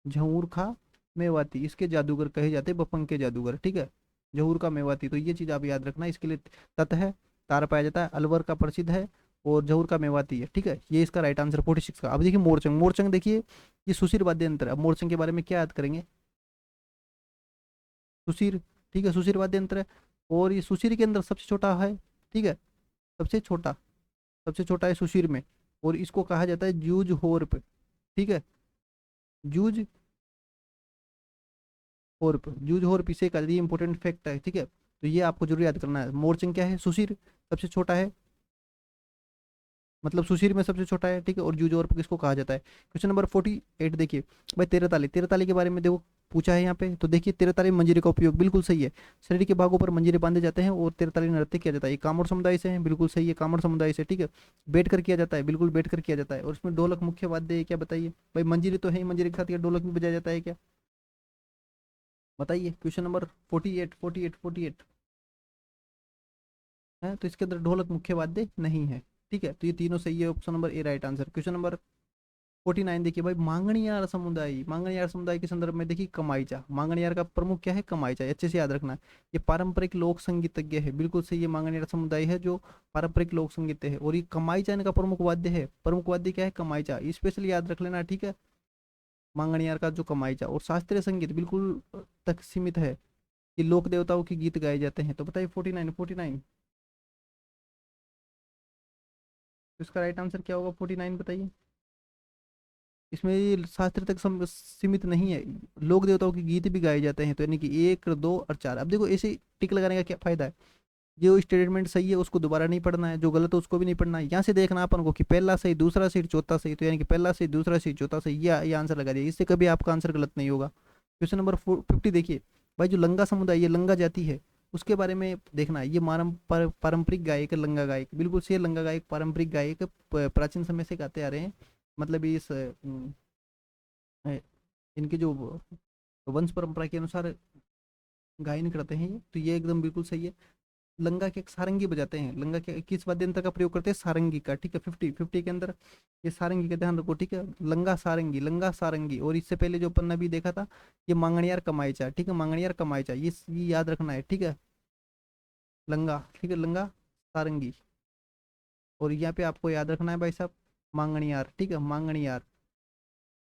[SPEAKER 1] जहूर खा मेवाती इसके जादूगर कहे जाते हैं, बपंग के जादूगर, ठीक है। जहूर का मेवाती, तो ये चीज आप याद रखना, इसके लिए तत् है, तार पाया जाता है, अलवर का प्रसिद्ध है, और जहूर का मेवाती है, ठीक है। ये इसका राइट आंसर 46 का। अब देखिए मोरचंग, मोरचंग देखिए ये सुशीर वाद्य यंत्र है। अब मोरचंग के बारे में क्या याद करेंगे, सुशीर, ठीक है, सुशीर वाद्य यंत्र है। और ये सुशीर के अंदर सबसे छोटा है, ठीक है, सबसे छोटा, सबसे छोटा है सुशीर में। और इसको कहा जाता है जूज होर्प, ठीक है, जूज होर्प, जूज होर्प इसे का ये इंपॉर्टेंट फैक्ट है, ठीक है। तो ये आपको जरूर याद करना है। मोरचंग क्या है, सुशीर सबसे छोटा है, मतलब सुशीर में सबसे छोटा है, ठीक है। और जूज होर्प किसको कहा जाता है। क्वेश्चन नंबर 48 देखिए भाई, तेरह ताली, तेरह ताली के बारे में देखो पूछा है यहाँ पे। तो देखिए तेरह ताली मंजीरे का उपयोग, बिल्कुल सही है। शरीर के भागों पर मंजीरे बांधे जाते हैं और तेरह ताली नृत्य किया जाता है। ये कामड़ समुदाय से है, बिल्कुल सही है, कामड़ समुदाय से, ठीक है। बैठ कर किया जाता है, बिल्कुल बैठ कर किया जाता है। और इसमें ढोलक मुख्य वाद्य है क्या, बताइए भाई। मंजीरे तो है ही, मंजीरे के साथ ये ढोलक भी बजाया जाता है क्या, बताइए। क्वेश्चन नंबर 48, 48, 48 है, तो इसके अंदर ढोलक मुख्य वाद्य नहीं है, ठीक है। तो ये तीनों सही है, option number A right answer. Question number 49 देखिए भाई, मांगणियार समुदाय, मांगणियार समुदाय के संदर्भ में देखिए कमाईचा, मांगणियार का प्रमुख क्या है, कमाईचा, अच्छे से याद रखना। ये पारंपरिक लोक संगीतज्ञ है, बिल्कुल सही, ये मांगणियार समुदाय है जो पारंपरिक लोक संगीत है। और ये कमाईचा इनका प्रमुख वाद्य है, प्रमुख वाद्य क्या है, कमाईचा, स्पेशली याद रख लेना, ठीक है। मांगणियार का जो कमाईचा। और शास्त्रीय संगीत बिल्कुल तक सीमित है, कि लोक देवताओं के गीत गाए जाते हैं। तो बताइए 49, 49 तो इसका राइट आंसर क्या होगा, 49 बताइए। इसमें ये शास्त्र तक सीमित नहीं है, लोक देवताओं के गीत भी गाए जाते हैं। तो यानी कि एक, दो और चार। अब देखो ऐसे टिक लगाने का क्या फायदा है, जो स्टेटमेंट सही है उसको दोबारा नहीं पढ़ना है, जो गलत है उसको भी नहीं पढ़ना है। यहाँ से देखना अपन को कि पहला सही, दूसरा सही, चौथा सही। तो यानी कि पहला सही, दूसरा सही, चौथा सही, ये आंसर लगा दिया, इससे कभी आपका आंसर गलत नहीं होगा। क्वेश्चन नंबर 50 देखिए भाई, जो लंगा समुदाय, ये लंगा जाति है, उसके बारे में देखना है। ये पारंपरिक गायक है, लंगा गायक, बिल्कुल से लंगा गायक पारंपरिक गायक प्राचीन समय से गाते आ रहे हैं। मतलब इस इनके जो वंश परंपरा के अनुसार गायन करते हैं ये। तो ये एकदम बिल्कुल सही है। लंगा के सारंगी बजाते हैं, लंगा के किस वाद्य यंत्र का प्रयोग करते हैं, सारंगी का, ठीक है। 50 के अंदर ये सारंगी का ध्यान रखो, ठीक है। लंगा सारंगी, लंगा सारंगी। और इससे पहले जो अपन ने भी देखा था, ये मांगणियार कमाईचा, ठीक है, मांगणियार कमाईचा, ये याद रखना है, ठीक है। लंगा, ठीक है, लंगा सारंगी। और यहाँ पे आपको याद रखना है भाई साहब, मांगणियार, ठीक है, मांगणियार,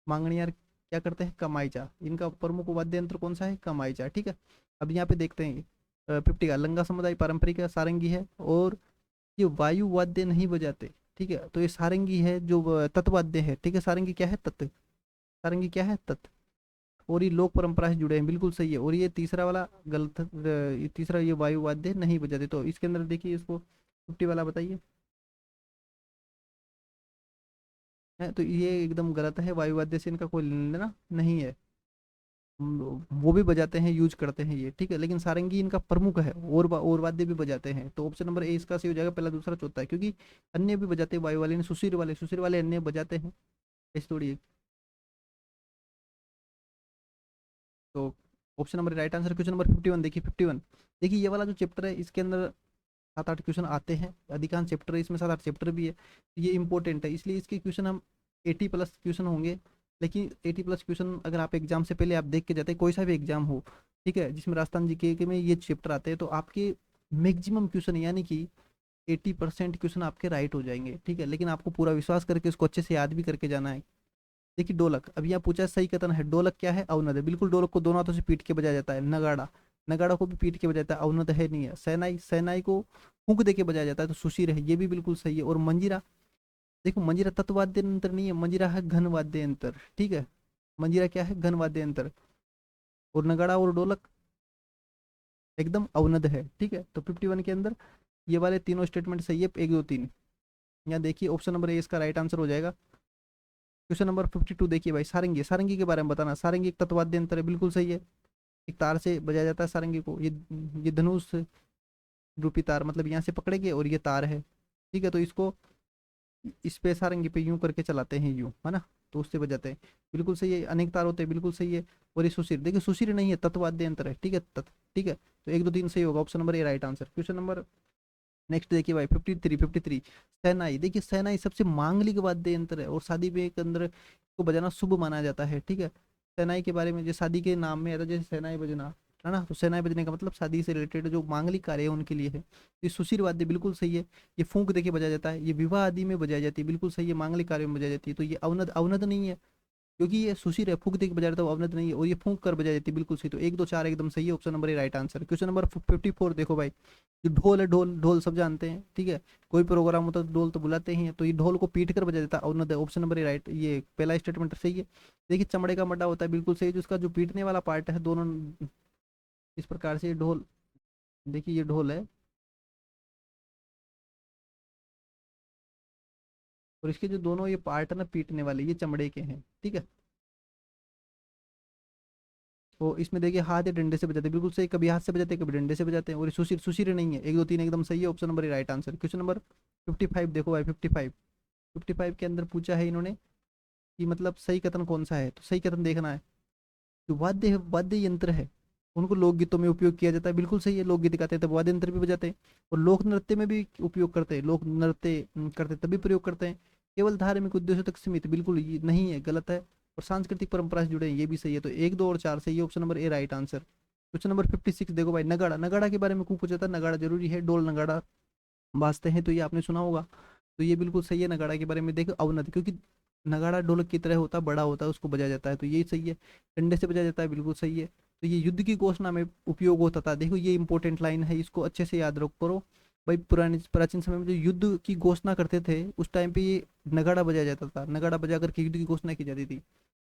[SPEAKER 1] मांगणियार क्या करते हैं, कमाईचा। इनका प्रमुख वाद्य यंत्र कौन सा है, कमाईचा, ठीक है। अब यहाँ पे देखते हैं 50 का, लंगा समुदाय पारंपरिक है, सारंगी है। और ये वायु वाद्य नहीं बजाते, ठीक है। तो ये सारंगी है जो तत्वाद्य है, ठीक है। सारंगी क्या है, तत्व, सारंगी क्या है, तत्व। और ये लोक परंपरा से जुड़े हैं, बिल्कुल सही है। और ये तीसरा वाला गलत, ये तीसरा, ये वायु वाद्य नहीं बजाते। तो इसके अंदर देखिए इसको 50 वाला बताइए है, तो ये एकदम गलत है, वायु वाद्य से इनका कोई लेना देना नहीं है। वो भी बजाते हैं, यूज करते हैं ये, ठीक है। लेकिन सारंगी इनका प्रमुख है, और वाद्य भी बजाते हैं। तो ऑप्शन नंबर ए इसका सही हो जाएगा, पहला, दूसरा, चौथा है। क्योंकि अन्य भी बजाते हैं, वायु वाले ने, सुशीर वाले, सुशीर वाले अन्य बजाते हैं, ऐसी थोड़ी है। तो option number right answer. Question number 51 देखिए, 51 देखिए, ये वाला जो चैप्टर है इसके अंदर 7-8 क्वेश्चन आते हैं, अधिकांश चैप्टर है इसमें, 7-8 चैप्टर भी है। ये इंपॉर्टेंट है, इसलिए इसके क्वेश्चन हम 80+ क्वेश्चन होंगे। लेकिन 80+ क्वेश्चन अगर आप एग्जाम से पहले आप देख के जाते हैं, कोई सा भी एग्जाम हो, ठीक है, जिसमें राजस्थान जीके के में ये चैप्टर आते हैं, तो आपके मैक्सिमम क्वेश्चन यानी कि 80% क्वेश्चन आपके राइट हो जाएंगे, ठीक है। लेकिन आपको पूरा विश्वास करके उसको अच्छे से याद भी करके जाना है। देखिए ढोलक, अब यहाँ पूछा है सही कथन है, ढोलक क्या है, अवनद है, बिल्कुल। ढोलक को दोनों हाथों से पीट के बजाया जाता है। नगाड़ा, नगाड़ा को भी पीट के बजाता है, अवनद है नहीं है। सहनाई, सहनाई को फूंक दे के बजाया जाता है, तो सुशीर है, ये भी बिल्कुल सही है। और मंजीरा, देखो मंजीरा तत्वाद्य यंत्र नहीं है, मंजीरा है घन वाद्य यंत्र, ठीक है। मंजीरा क्या है, घन वाद्य यंत्र। और नगाड़ा और ढोलक एकदम अवनद है, ठीक है। तो 51 के अंदर ये वाले तीनों स्टेटमेंट सही है, 1, 2, 3। यहाँ देखिए ऑप्शन नंबर ए इसका राइट आंसर हो जाएगा। क्वेश्चन नंबर 52 देखिए भाई, सारंगी, सारंगी के बारे में बताना। सारंगी एक तत्वाद्य यंत्र है, बिल्कुल सही है। एक तार से बजाया जाता है सारंगी को। ये धनुष रूपी तार, मतलब यहाँ से पकड़ेंगे और ये तार है, ठीक है। तो इसको इस पे सारंगी पे यूं करके चलाते हैं, यूं, है ना, तो उससे बजाते हैं, बिल्कुल सही है। अनेक तार होते हैं, बिल्कुल सही है। और ये सुशीर, देखिए सुशीर नहीं है, तत्वाद्य यंत्र है, ठीक है, ठीक है। तो 1 2 3 सही होगा, option number A right answer. Question number next देखिए भाई 53। शहनाई, देखिए शहनाई सबसे मांगलिक वाद्य यंत्र है और शादी में के अंदर को बजाना शुभ माना जाता है, ठीक है। शहनाई के बारे में जो शादी के नाम में आता है जैसे शहनाई बजना, है ना, तो शहनाई बजने का मतलब शादी से रिलेटेड जो मांगलिक कार्य है उनके लिए है। ये सुशीर वाद्य बिल्कुल सही है। ये फूंक देके बजाया जाता है, ये विवाह आदि में बजाई जाती है, बिल्कुल सही है, मांगलिक कार्य में बजाई जाती है। तो ये अवनद अवनद नहीं है, क्योंकि ये सुशीर है, फूंक देके बजा रहा था, वो अवनत नहीं है, और ये फूंक कर बजाई जाती है, बिल्कुल सही। तो 1 2 4 एकदम सही है, option number A right answer. Question number 54 देखो भाई, जो ढोल है, ढोल ढोल सब जानते हैं, ठीक है। कोई प्रोग्राम होता है तो ढोल तो बुलाते ही हैं, तो ये ढोल को पीट कर बजा देता है अवनत है, ऑप्शन नंबर ए राइट, ये पहला स्टेटमेंट सही है। देखिए चमड़े का मड्डा होता है, बिल्कुल सही, जो उसका जो पीटने वाला पार्ट है दोनों इस प्रकार से ये ढोल, देखिए ये ढोल है और इसके जो दोनों ये पार्ट है ना पीटने वाले, ये चमड़े के हैं, ठीक है। तो इसमें देखिए हाथ या डंडे से बजाते हैं, बिल्कुल सही, कभी हाथ से बजाते हैं कभी डंडे से बजाते हैं, और ये सुशीर सुशीर नहीं है। 1 2 3 एकदम सही है, option number right answer. Question number 55 देखो भाई 55 के अंदर पूछा है इन्होंने कि मतलब सही कथन कौन सा है, तो सही कथन देखना है। जो वाद्य यंत्र है उनको लोकगीतों में उपयोग किया जाता है, बिल्कुल सही है, लोकगीत गाते हैं तब वाद्य यंत्र भी बजाते हैं, और लोक नृत्य में भी उपयोग करते हैं, लोक नृत्य करते तभी प्रयोग करते हैं। केवल धार्मिक उद्देश्यों तक सीमित, बिल्कुल ये नहीं है, गलत है। और सांस्कृतिक परंपरा से जुड़े हैं, ये भी सही है। तो 1 2 और 4 सही है, option number A right answer. Question number 56 देखो भाई, नगाड़ा, नगाड़ा के बारे में क्यों पूछा था, नगाड़ा जरूरी है, डोल नगाड़ा बाजते हैं, तो ये आपने सुना होगा। तो ये बिल्कुल सही है, नगाड़ा के बारे में देखो अवनत, क्योंकि नगाड़ा ढोलक की तरह होता है, बड़ा होता है, उसको बजाया जाता है, तो ये सही है। डंडे से बजाया जाता है, बिल्कुल सही है। तो ये युद्ध की घोषणा में उपयोग होता था, देखो ये इंपॉर्टेंट लाइन है, इसको अच्छे से याद रख करो भाई। पुराने प्राचीन समय में जो युद्ध की घोषणा करते थे उस टाइम पे ये नगाड़ा बजाया जाता था, नगाड़ा बजा करके युद्ध की घोषणा की जाती थी।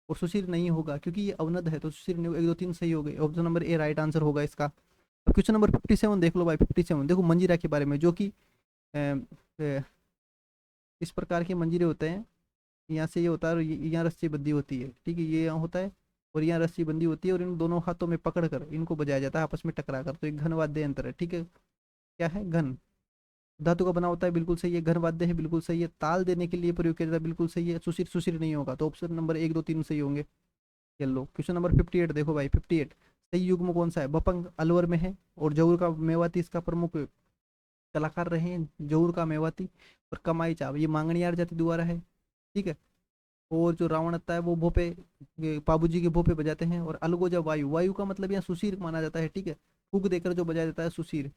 [SPEAKER 1] और सुशील नहीं होगा क्योंकि ये अवनद है, तो सुशील नहीं, 1 2 3 सही हो गए, option number A right answer होगा इसका। अब क्वेश्चन नंबर 57 देख लो भाई, 57 देखो मंजीरा के बारे में, जो कि इस प्रकार के मंजीरे होते हैं, यहाँ से ये होता है और यहाँ रस्सी बंदी होती है, ठीक है, ये यहाँ होता है और यहाँ रस्सी बंदी होती है, और इन दोनों हाथों में पकड़ कर इनको बजाया जाता है आपस में टकरा कर, तो एक घन वाद्य यंत्र है, ठीक है। क्या है, घन धातु का बना होता है, बिल्कुल सही है, घन वाद्य है, बिल्कुल सही है, ताल देने के लिए प्रयोग किया जाता है, बिल्कुल सही है। सुशिर सुशिर नहीं होगा, तो ऑप्शन नंबर 1 2 3 सही होंगे। येलो। क्वेश्चन नंबर 58 देखो भाई 58, सही युग्म कौन सा है, बपंग अलवर में है, और जौहर का मेवाती इसका प्रमुख कलाकार रहे हैं, जौहर का मेवाती। और कमाई चाव ये मांगणियार जाति द्वारा है, ठीक है। और जो रावणत्ता है वो भोपे, पाबू जी के भोपे बजाते हैं। और अलगोजा वायु, वायु का मतलब यहाँ सुशीर माना जाता है, ठीक है, फूक देकर जो बजाया जाता है सुशीर,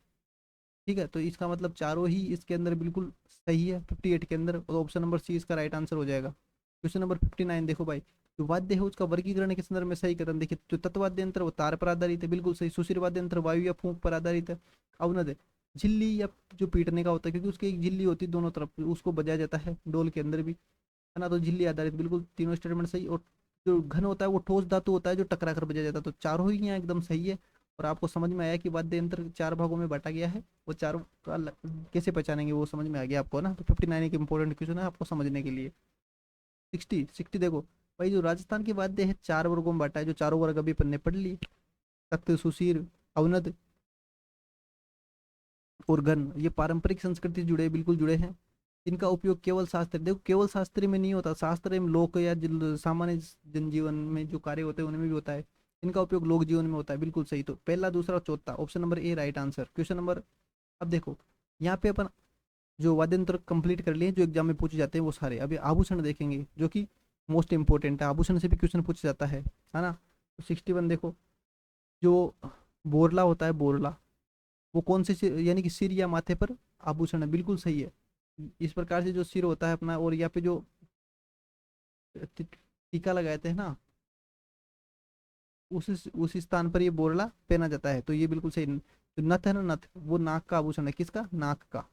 [SPEAKER 1] ठीक है। तो इसका मतलब चारों ही इसके अंदर बिल्कुल सही है 58 के अंदर, और ऑप्शन नंबर सी इसका राइट आंसर हो जाएगा। क्वेश्चन नंबर 59 देखो भाई, जो वाद्य है उसका वर्गीकरण के संदर्भ में सही कथन देखिए, जो तत्वाद्य यंत्र वो तार पर आधारित है, बिल्कुल सही। सुशीर वाद्य यंत्र वायु या फूंक पर आधारित है। अवनद है झिल्ली या जो पीटने का होता है, क्योंकि उसकी एक झिल्ली होती है दोनों तरफ, उसको बजाया जाता है डोल के अंदर भी, है ना, तो झिल्ली आधारित, बिल्कुल तीनों स्टेटमेंट सही। और जो घन होता है वो ठोस धातु होता है जो टकरा कर बजाया जाता है, तो चारों ही यहाँ एकदम सही है। और आपको समझ में आया कि वाद्य यंत्र 4 भागों में बांटा गया है, वो चारों का कैसे पहचानेंगे वो समझ में आ गया आपको ना। तो 59 एक इंपॉर्टेंट क्वेश्चन है आपको समझने के लिए। 60 देखो भाई, जो राजस्थान के वाद्य है 4 वर्गों में बांटा है, जो चारों वर्ग अभी अपन ने पढ़ लिए, तख्त, सुशीर, अवनद और घन, ये पारंपरिक संस्कृति से जुड़े, बिल्कुल जुड़े हैं। इनका उपयोग केवल शास्त्र, देखो केवल शास्त्र में नहीं होता, शास्त्र में लोक या सामान्य जनजीवन में जो कार्य होते हैं उनमें भी होता है, इनका उपयोग लोक जीवन में होता है, बिल्कुल सही। तो पहला दूसरा और चौथा, option number A right answer. Question number, अब देखो यहाँ पे अपन जो वाद्यंत्र कंप्लीट कर लिए जो एग्जाम में पूछे जाते हैं वो सारे, अभी आभूषण देखेंगे जो कि मोस्ट इंपॉर्टेंट है, आभूषण से भी क्वेश्चन पूछा जाता है ना। तो 61 देखो, जो बोरला होता है, बोरला वो कौन से यानी कि सिर या माथे पर आभूषण है, बिल्कुल सही है। इस प्रकार से जो सिर होता है अपना, और यहाँ पे जो टीका लगाते हैं ना, उस स्थान पर ये बोरला पहना जाता है, तो ये बिल्कुल सही। जो नथ है ना, नथ वो नाक का आभूषण है, किसका, नाक का।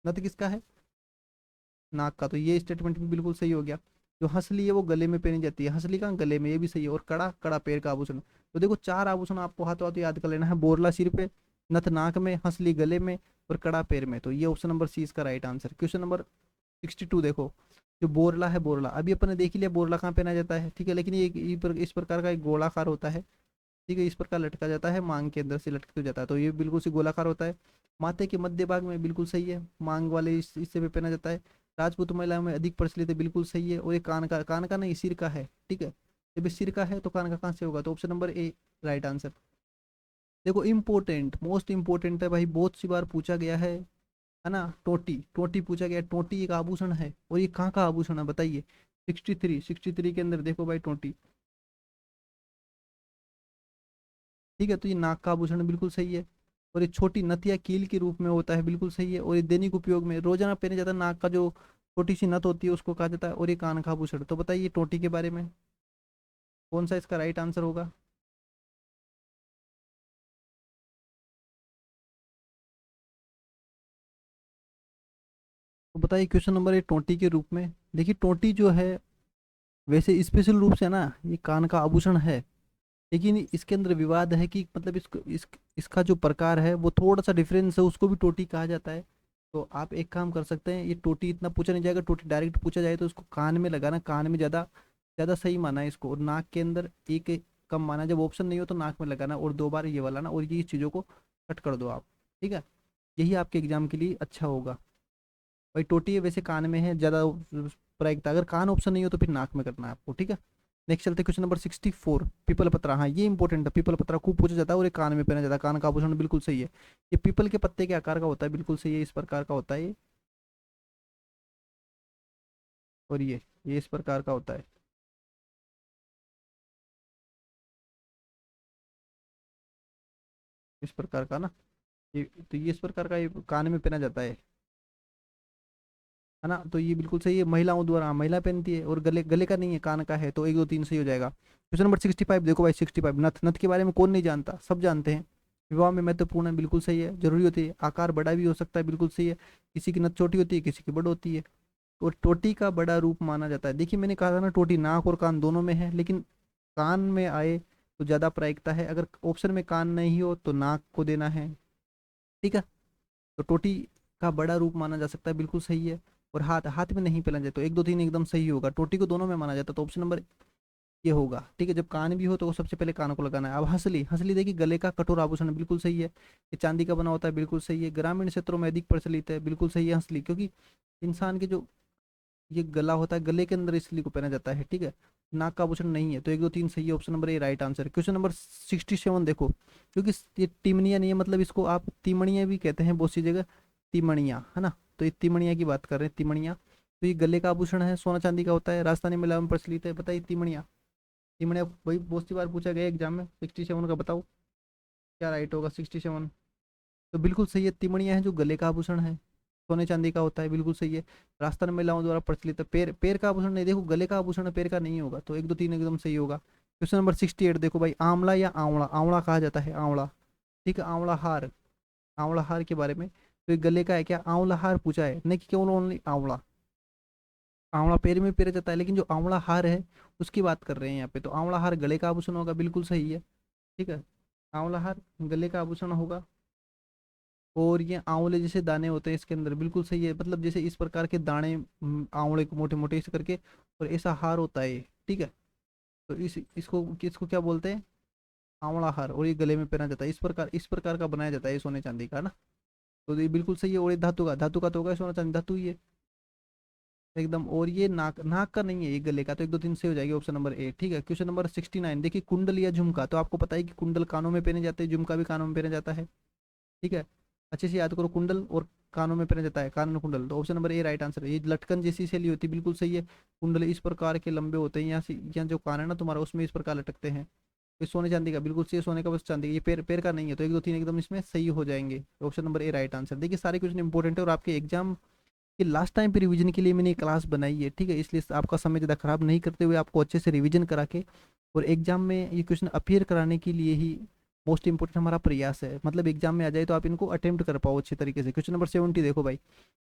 [SPEAKER 1] नथ किसका है, नाक का, तो ये स्टेटमेंट भी बिल्कुल सही हो गया। जो हंसली है वो गले में पहनी जाती है, हंसली का गले में, ये भी सही है। और कड़ा, कड़ा पैर का आभूषण। तो देखो 4 आभूषण आपको हाथों हाथ याद कर लेना है, बोरला सिर पे, नथ नाक में, हंसली गले में, और कड़ा पैर में, तो ये ऑप्शन नंबर सी इसका राइट आंसर। क्वेश्चन नंबर 62 देखो, जो बोरला है, बोरला अभी अपन ने देख लिया बोरला कहाँ पहना जाता है, ठीक है, लेकिन ये इस प्रकार का एक गोलाकार होता है, ठीक है, इस प्रकार लटका जाता है, मांग के अंदर से लटक जाता है, तो ये बिल्कुल से गोलाकार होता है। माथे के मध्य भाग में, बिल्कुल सही है, मांग वाले इससे भी पहना जाता है। राजपूत महिलाओं में अधिक प्रचलित है, बिल्कुल सही है। और ये कान का नहीं, सिर का है, ठीक है, जब ये सिर का है तो कान का कहाँ से होगा, तो option number A right answer. देखो इम्पोर्टेंट, मोस्ट इम्पोर्टेंट है भाई, बहुत सी बार पूछा गया है ना। टोटी, टोटी पूछा गया है। टोटी एक आभूषण है, और ये कहाँ का आभूषण है बताइए। 63 के अंदर देखो भाई टोटी। ठीक है, तो ये नाक का आभूषण बिल्कुल सही है। और ये छोटी नथ या कील के रूप में होता है, बिल्कुल सही है। और ये दैनिक उपयोग में रोजाना पहने जाता है, नाक का जो छोटी सी नथ होती है उसको कहा जाता है। और ये कान का आभूषण। तो बताइए टोटी के बारे में कौन सा इसका राइट आंसर होगा। तो बताइए क्वेश्चन नंबर ए टोटी के रूप में। देखिए टोटी जो है वैसे स्पेशल रूप से ना ये कान का आभूषण है, लेकिन इसके अंदर विवाद है कि मतलब इसका जो प्रकार है वो थोड़ा सा डिफरेंस है, उसको भी टोटी कहा जाता है। तो आप एक काम कर सकते हैं, ये टोटी इतना पूछा नहीं जाएगा, टोटी डायरेक्ट पूछा जाए तो इसको कान में लगाना, कान में ज़्यादा ज़्यादा सही माना है इसको। और नाक के अंदर एक कम माना, जब ऑप्शन नहीं हो तो नाक में लगाना, और 2 बार ये वाला ना, और ये चीज़ों को कट कर दो आप। ठीक है, यही आपके एग्जाम के लिए अच्छा होगा। भाई टोटी है वैसे कान में है ज़्यादा प्रायिकता, अगर कान ऑप्शन नहीं हो तो फिर नाक में करना है आपको। ठीक है, नेक्स्ट चलते क्वेश्चन नंबर 64। पीपल पत्रा, हाँ ये इंपॉर्टेंट है। पीपल पत्रा खूब पूछा जाता है, और ये कान में पहना जाता है, कान का आभूषण बिल्कुल सही है। ये पीपल के पत्ते के आकार का होता है, बिल्कुल सही है, इस प्रकार का होता है ये। और ये इस प्रकार का होता है, इस प्रकार का ना। ये तो ये इस प्रकार का ये कान में पहना जाता है ना। तो ये बिल्कुल सही है, महिलाओं द्वारा, हाँ, महिला पहनती है। और गले गले का नहीं है, कान का है। तो 1 2 3 सही हो जाएगा। क्वेश्चन नंबर 65 देखो भाई। 65 नथ, नथ के बारे में कौन नहीं जानता, सब जानते हैं। विवाह में महत्वपूर्ण है, बिल्कुल सही है, जरूरी होती है। आकार बड़ा भी हो सकता है, बिल्कुल सही है। किसी की नथ छोटी होती है, किसी की बड़ी होती है। और टोटी का बड़ा रूप माना जाता है। देखिए मैंने कहा था ना, टोटी नाक और कान दोनों में है, लेकिन कान में आए तो ज़्यादा प्रायिकता है। अगर ऑप्शन में कान नहीं हो तो नाक को देना है। ठीक है, तो टोटी का बड़ा रूप माना जा सकता है, बिल्कुल सही है। और हाथ, हाथ में नहीं पहना जाए तो 1 2 3 एकदम सही होगा। टोटी को दोनों में माना जाता है, तो ऑप्शन नंबर ये होगा। ठीक है, जब कान भी हो तो वो सबसे पहले कान को लगाना है। अब हंसली, हंसली देखिए गले का कठोर आभूषण, बिल्कुल सही है। ये चांदी का बना होता है, बिल्कुल सही है। ग्रामीण क्षेत्रों में अधिक प्रचलित है, बिल्कुल सही है हंसली, क्योंकि इंसान के जो ये गला होता है, गले के अंदर इसलिए को पहना जाता है। ठीक है, नाक का आभूषण नहीं है, तो 1 2 3 सही है, option number A right answer. Question number 67 देखो, क्योंकि ये टिमनिया नहीं है, मतलब इसको आप तिमणिया भी कहते हैं बहुत सी जगह, तिमणिया है ना। तो ये तिमणिया की बात कर रहे हैं, तिमणिया। तो ये गले का आभूषण है, सोना चांदी का होता है, राजस्थानी महिलाओं में प्रचलित है। बताइए तिमणिया। तिमणिया वही बहुत सी बार पूछा गया एग्जाम में। 67 का बताओ क्या राइट होगा। 67 तो बिल्कुल सही है, तिमणिया है जो गले का आभूषण है, सोने चांदी का होता है, बिल्कुल सही है। राजस्थान महिलाओं द्वारा प्रचलित है। पैर, पैर का आभूषण नहीं, देखो गले का आभूषण है, पैर का नहीं होगा। तो 1 2 3 एकदम सही होगा। क्वेश्चन नंबर 68 देखो भाई। आंवला या आंवला, आंवला कहा जाता है, आंवला। ठीक है, आंवला हार, आंवला हार के बारे में। तो ये गले का है क्या, आंवला हार पूछा है, नहीं कि केवल ओनली आंवला। आंवला पैर में पेरा जाता है, लेकिन जो आंवला हार है उसकी बात कर रहे हैं यहाँ पे। तो आंवला हार गले का आभूषण होगा, बिल्कुल सही है। ठीक है, आंवला हार गले का आभूषण होगा। और ये आंवले जैसे दाने होते हैं इसके अंदर, बिल्कुल सही है। मतलब जैसे इस प्रकार के दाने आंवले को मोटे मोटे इस करके, और ऐसा हार होता है ये। ठीक है, तो इसको किसको क्या बोलते हैं, आंवला हार। और ये गले में पहना जाता है, इस प्रकार का बनाया जाता है ये सोने चांदी का ना। तो ये बिल्कुल सही है। और ये धातु का, धातु का तो होगा, सोना चांदी धातु ही है एकदम। और ये नाक, नाक का नहीं है, ये गले का। तो 1 2 3 से हो जाएगी, ऑप्शन नंबर ए। ठीक है, क्वेश्चन नंबर 69 देखिए। कुंडल या झुमका, तो आपको पता है कि कुंडल कानों में पहने जाते हैं, झुमका भी कानों में पहना जाता है। ठीक है, अच्छे से याद करो, कुंडल और कानों में पहना जाता है, कान में कुंडल। तो option number A right answer है। ये लटकन जैसी शैली होती है, बिल्कुल सही है। कुंडल इस प्रकार के लंबे होते हैं, यहाँ से यहाँ जो कान है ना तुम्हारा, उसमें इस प्रकार लटकते हैं। ये सोने चांदी का, बिल्कुल सही है, सोने का बस चांदी का। ये पैर, पैर का नहीं है। तो 1 2 3 एकदम इसमें सही हो जाएंगे, option number A right answer. देखिए सारे क्वेश्चन इंपॉर्टेंट है, और आपके एग्जाम कि लास्ट टाइम पे रिवीजन के लिए मैंने क्लास बनाई है। ठीक है, इसलिए आपका समय ज़्यादा खराब नहीं करते हुए आपको अच्छे से रिवीजन करा के और एग्जाम में ये क्वेश्चन अपीयर कराने के लिए ही मोस्ट इंपोर्टेंट हमारा प्रयास है। मतलब एग्जाम में आ जाए तो आप इनको अटेम्प्ट कर पाओ अच्छे तरीके से। क्वेश्चन नंबर 70 देखो भाई।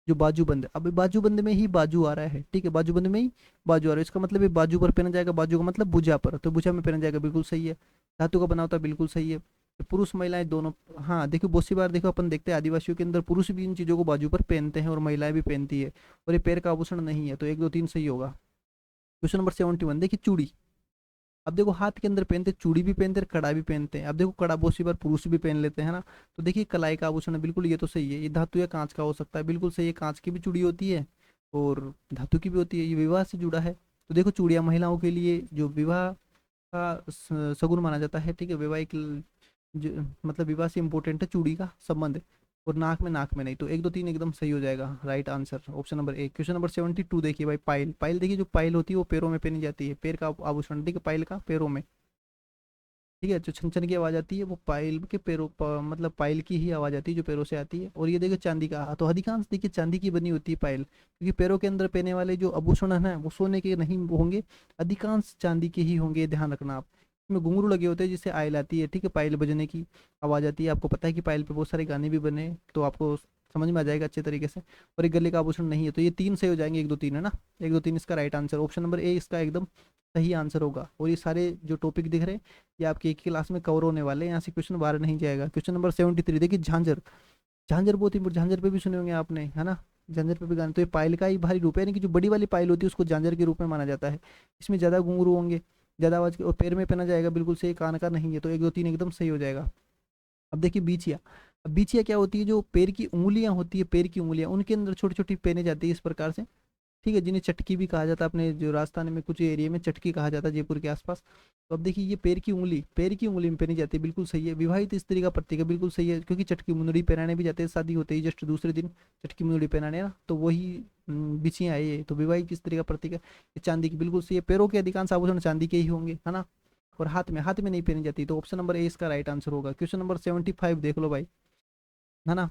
[SPEAKER 1] जो बाजूबंद है, अब बाजूबंद में ही बाजू आ रहा है। ठीक है, बाजूबंद में ही बाजू आ रहा है, इसका मतलब ये बाजू पर पहना जाएगा। बाजू का मतलब भुजा पर, तो भुजा में पहना जाएगा, बिल्कुल सही है। धातु का बना होता है, बिल्कुल सही है। तो पुरुष महिलाएं दोनों, हाँ देखो बहुत सी बार देखो अपन देखते हैं आदिवासियों के अंदर पुरुष भी इन चीज़ों को बाजू पर पहनते हैं और महिलाएं भी पहनती है। और ये पैर का आभूषण नहीं है। तो 1 2 3 सही होगा। क्वेश्चन नंबर 71 देखिए। चूड़ी, अब देखो हाथ के अंदर पहनते, चूड़ी भी पहनते हैं, कड़ा भी पहनते हैं। अब देखो कड़ा बहुत सी बार पुरुष भी पहन लेते हैं ना। तो देखिए कलाई का आभूषण है, बिल्कुल ये तो सही है। ये धातु या कांच का हो सकता है, बिल्कुल सही है। कांच की भी चूड़ी होती है और धातु की भी होती है। ये विवाह से जुड़ा है। तो देखो चूड़ियाँ महिलाओं के लिए जो विवाह का सगुन माना जाता है। ठीक है, वैवाहिक मतलब विवाह से इंपॉर्टेंट है चूड़ी का संबंध, और नाक में नहीं। तो 1 2 3 एकदम सही हो जाएगा, right answer option number A. Question number 72 देखिए भाई, पायल। पायल देखिए, जो पायल होती है वो पैरों में पहनी जाती है, पैर का आभूषण, ठीक है, पायल का पैरों में, ठीक है। जो छन छन की आवाज आती है वो पायल के पैरों मतलब पायल की ही आवाज आती है जो पैरों से आती है। और ये देखिए चांदी का, तो अधिकांश देखिए चांदी की बनी होती है पायल, क्योंकि पैरों के अंदर पहने वाले जो आभूषण है वो सोने के नहीं होंगे, अधिकांश चांदी के ही होंगे, ध्यान रखना आप। इसमें घुंघरू लगे होते हैं जिससे आयल आती है, ठीक है, पायल बजने की आवाज आती है। आपको पता है कि पायल पे बहुत सारे गाने भी बने, तो आपको समझ में आ जाएगा अच्छे तरीके से। और एक गले का आभूषण नहीं है, तो ये 3 सही हो जाएंगे, 1 2 3 है ना, 1 2 3 इसका right answer, option number A इसका एकदम सही आंसर होगा। और ये सारे जो टॉपिक दिख रहे हैं ये आपके एक ही क्लास में कवर होने वाले हैं, यहाँ से क्वेश्चन बाहर नहीं जाएगा। क्वेश्चन नंबर 73 देखिए, झांझर। झांझर बहुत ही, झांझर पे भी सुने होंगे आपने, है ना, झांझर पे भी गाने। तो ये पायल का ही भारी रूप है, यानी कि जो बड़ी वाली पायल होती है उसको झांझर के रूप में माना जाता है। इसमें ज्यादा घुंघरू होंगे, ज्यादा आवाज के, और पैर में पहना जाएगा, बिल्कुल सही, कान का नहीं है। तो 1 2 3 एकदम सही हो जाएगा। अब देखिए बीछिया। अब बीछिया क्या होती है, जो पैर की उंगलियां होती है, पैर की उंगलियां, उनके अंदर छोटी छोटी पहने जाती है इस प्रकार से, ठीक है, जिन्हें चटकी भी कहा जाता है, अपने जो राजस्थान में कुछ एरिया में चटकी कहा जाता है, जयपुर के आसपास। तो अब देखिए ये पैर की उंगली में पहनी जाती है, बिल्कुल सही है। विवाहित स्त्री का प्रतीक है, बिल्कुल सही है, क्योंकि चटकी मुंदड़ी पहनाने भी जाते हैं शादी होते ही जस्ट दूसरे दिन, चटकी मुंदड़ी पहनाने ना, तो वही बिछियाँ है ये, तो विवाहित स्त्री का प्रतीक है। ये चांदी की, बिल्कुल सही है। पैरों के अधिकांश आभूषण चांदी के ही होंगे, है ना। और हाथ में नहीं पहनी जाती, तो ऑप्शन नंबर ए इसका राइट आंसर होगा। क्वेश्चन नंबर 75 देख लो भाई, है ना।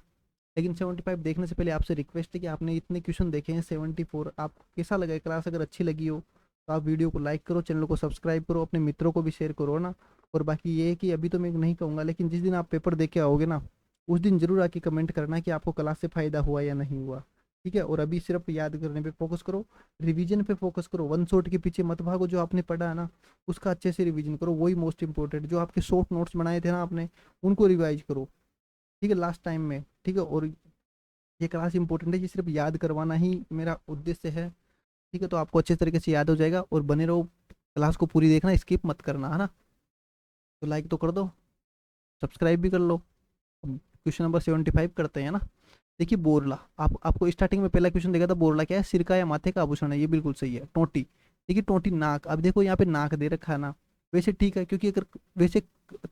[SPEAKER 1] लेकिन 75 देखने से पहले आपसे रिक्वेस्ट है कि आपने इतने क्वेश्चन देखे हैं, 74 आपको कैसा लगा क्लास, अगर अच्छी लगी हो तो आप वीडियो को लाइक करो, चैनल को सब्सक्राइब करो, अपने मित्रों को भी शेयर करो ना। और बाकी ये है कि अभी तो मैं नहीं कहूँगा, लेकिन जिस दिन आप पेपर दे के आओगे ना, उस दिन जरूर आके कमेंट करना कि आपको क्लास से फ़ायदा हुआ या नहीं हुआ, ठीक है। और अभी सिर्फ याद करने पे फोकस करो, रिवीजन पे फोकस करो, वन शॉट के पीछे मत भागो। जो आपने पढ़ा है ना उसका अच्छे से रिवीजन करो, वही मोस्ट इंपॉर्टेंट। जो आपके शॉर्ट नोट्स बनाए थे ना आपने, उनको रिवाइज करो, ठीक है, लास्ट टाइम में, ठीक है। और ये क्लास इंपॉर्टेंट है, ये सिर्फ याद करवाना ही मेरा उद्देश्य है, ठीक है। तो आपको अच्छे तरीके से याद हो जाएगा, और बने रहो, क्लास को पूरी देखना, स्किप मत करना, है ना। तो लाइक तो कर दो, सब्सक्राइब भी कर लो। क्वेश्चन नंबर 75 करते हैं ना। देखिए बोरला, आपको स्टार्टिंग में पहला क्वेश्चन देखा था, बोरला क्या है, सिर का या माथे का आभूषण है, ये बिल्कुल सही है। टोटी, देखिए टोटी नाक, अब देखो यहाँ पे नाक दे रखा है ना, वैसे ठीक है, क्योंकि अगर वैसे